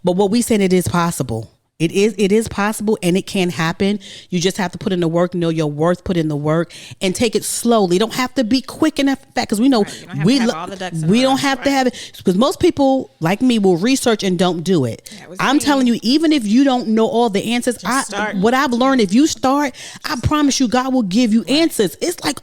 S2: but what we saying, it is possible. It is possible, and it can happen. You just have to put in the work, know your worth, put in the work, and take it slowly. You don't have to be quick and fast, because we know we don't have to have it, because most people like me will research and don't do it. I'm telling you, even if you don't know all the answers, what I've learned, if you start, I promise you, God will give you answers. It's like.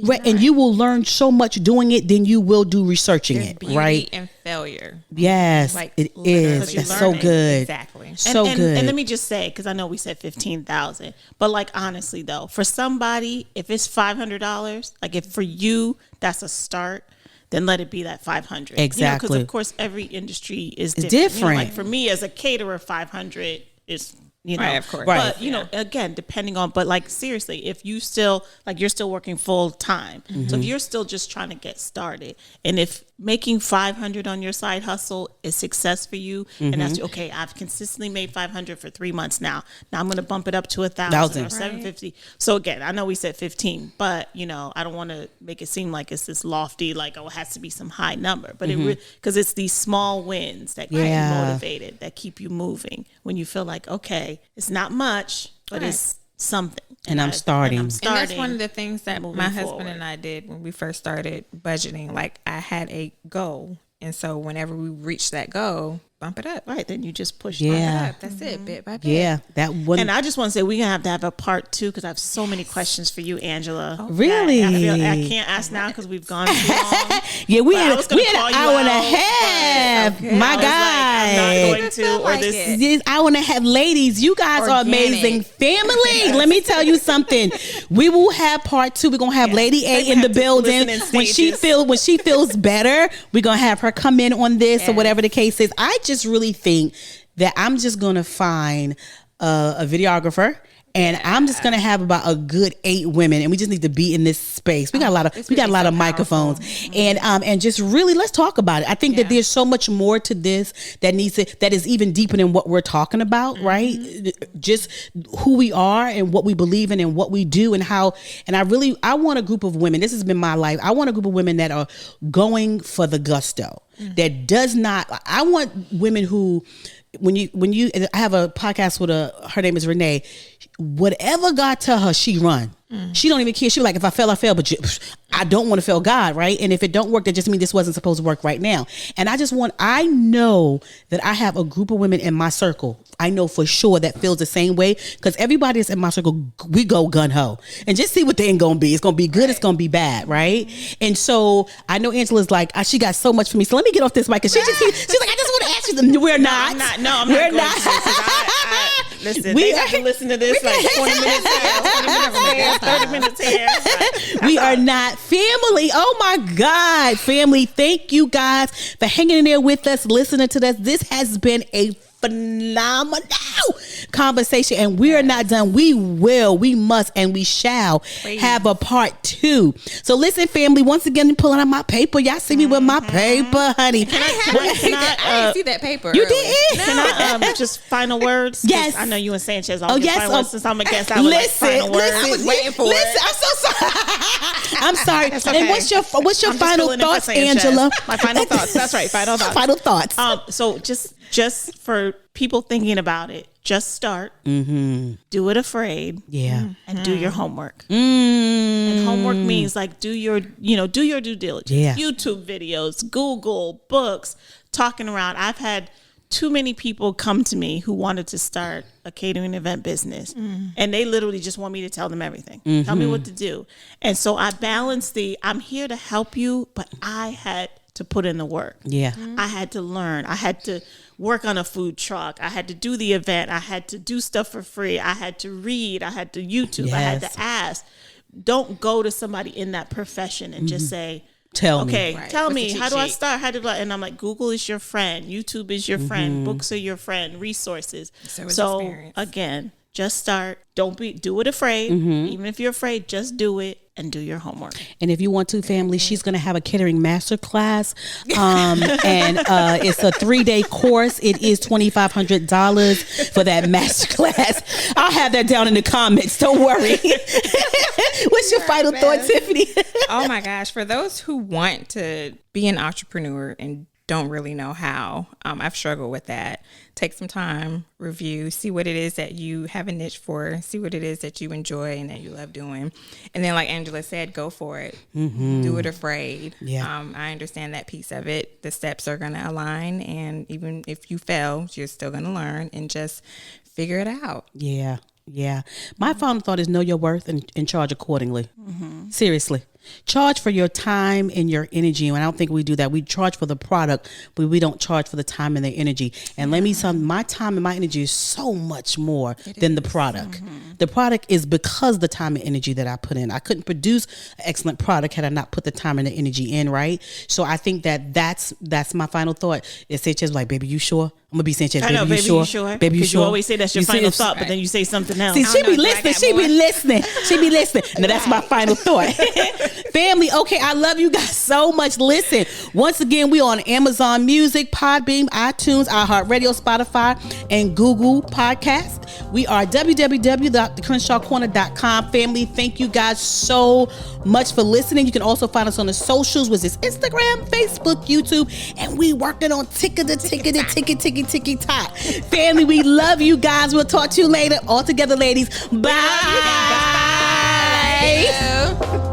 S2: Right, and you will learn so much doing it than you will do researching it. Right,
S4: and failure.
S2: Yes, like, it is. That's so good.
S4: Exactly.
S2: So good.
S3: And let me just say, because I know we said 15,000, but like honestly though, for somebody, if it's $500, like if for you that's a start, then let it be that 500.
S2: Exactly.
S3: Because of course every industry is different. Like for me as a caterer, 500 is.
S4: Right, of course.
S3: But, again, depending on, but like, seriously, if you still, like, you're still working full time. So if you're still just trying to get started, and if making 500 on your side hustle is success for you, and that's, okay, I've consistently made 500 for 3 months now. Now I'm going to bump it up to 1,000 or 750. So again, I know we said 15, but, I don't want to make it seem like it's this lofty, like, it has to be some high number. But because it's these small wins that keep you motivated, that keep you moving when you feel like, okay, it's not much, but it's something.
S2: And I'm starting.
S4: And that's one of the things that my husband and I did when we first started budgeting. Like, I had a goal. And so whenever we reach that goal, bump it up.
S3: Right. Then you just push
S4: it up. That's it, bit by bit.
S2: Yeah. That one.
S3: And I just want to say we're going to have a part 2, because I have so many questions for you, Angela.
S2: Oh, really?
S3: I can't ask now because we've gone too long.
S2: Yeah, we had an hour and a half. Okay. My God.
S3: I'm not going to. Or
S2: this hour and a half. Ladies, you guys are amazing family. Let me tell you something. We will have part 2. We're going to have Lady A in the building. When she feels better, we're going to have her come in on this or whatever the case is. I just really think that I'm just going to find a videographer, and I'm just going to have about a good 8 women, and we just need to be in this space. We got a lot of microphones, and just really let's talk about it. I think that there's so much more to this that is even deeper than what we're talking about, right? Just who we are and what we believe in and what we do and how. And I want a group of women. This has been my life. I want a group of women that are going for the gusto. That does not. I want women who, when you. I have a podcast with her name is Renee. Whatever God tell her, she run. She don't even care. She be like, if I fail, I fail. But I don't want to fail God, right? And if it don't work, that just means this wasn't supposed to work right now. And I know that I have a group of women in my circle. I know for sure that feels the same way, because everybody that's in my circle, we go gun ho and just see what the end gonna be. It's gonna be good. Right. It's gonna be bad, right? And so I know Angela's like, she got so much for me. So let me get off this mic, because she's like, I just want to ask you. We're not.
S3: We're not. Listen, they have to listen to this like 20 minutes here, 30 minutes here.
S2: We are not family. Oh my God, family. Thank you guys for hanging in there with us, listening to this. This has been a phenomenal conversation, and we are not done. We must, and we shall have a part 2. So listen, family, once again, pulling out my paper. Y'all see me with my paper, honey.
S4: I didn't see that paper.
S2: You didn't?
S3: No. Can I just final words?
S2: Yes.
S3: I know you and Sanchez all get final words. Since I'm a guest, I would like final words.
S4: I was waiting for it.
S2: I'm so sorry. I'm sorry.
S3: Okay.
S2: And what's your final thoughts, Angela?
S3: My final thoughts. That's right. Final thoughts.
S2: Final thoughts.
S3: So just for people thinking about it, just start. Do it afraid.
S2: Yeah.
S3: And do your homework. And homework means like do your due diligence.
S2: Yeah.
S3: YouTube videos, Google, books, talking around. I've had too many people come to me who wanted to start a catering event business, and they literally just want me to tell them everything. Tell me what to do. And so I balance I'm here to help you, but I had to put in the work.
S2: Yeah.
S3: I had to learn. I had to work on a food truck. I had to do the event. I had to do stuff for free. I had to read. I had to YouTube.
S2: Yes.
S3: I had to ask. Don't go to somebody in that profession and just say,
S2: tell
S3: me.
S4: Right.
S3: Tell
S4: What's
S3: me,
S4: the
S3: how
S4: cheat
S3: do I
S4: sheet?
S3: start? How do I? And I'm like, Google is your friend. YouTube is your friend. Books are your friend. Resources. So
S4: experience.
S3: Again, just start. Do it afraid. Even if you're afraid, just do it and do your homework.
S2: And if you want to, family, she's going to have a catering master class. And it's a 3-day course. It is $2,500 for that master class. I'll have that down in the comments. Don't worry. What's your final thought, Tiffani?
S4: Oh my gosh. For those who want to be an entrepreneur and don't really know how. I've struggled with that. Take some time, review, see what it is that you have a niche for, see what it is that you enjoy and that you love doing. And then like Angela said, go for it. Do it afraid.
S2: Yeah.
S4: I understand that piece of it. The steps are going to align. And even if you fail, you're still going to learn and just figure it out.
S2: Yeah. Yeah. My final thought is know your worth and charge accordingly. Seriously. Charge for your time and your energy. And I don't think we do that. We charge for the product, but we don't charge for the time and the energy. And let me tell you, my time and my energy is so much more than the product. The product is because the time and energy that I put in. I couldn't produce an excellent product had I not put the time and the energy in, right? So I think that's my final thought. Is Sanchez like, baby, you sure? I'm gonna be Sanchez.
S3: I know, baby, you sure?
S2: Baby, you sure?
S3: You always say that's your final thought, but then you say something else.
S2: See, she be listening. She be listening. Now that's my final thought. Family, okay, I love you guys so much. Listen, once again, we on Amazon Music, Podbean, iTunes, iHeartRadio, Spotify, and Google Podcast. We are www.theCrenshawCorner.com. Family, thank you guys so much for listening. You can also find us on the socials, which is Instagram, Facebook, YouTube, and we working on ticky-tock. Family, we love you guys. We'll talk to you later. All together, ladies. Bye.
S4: Bye.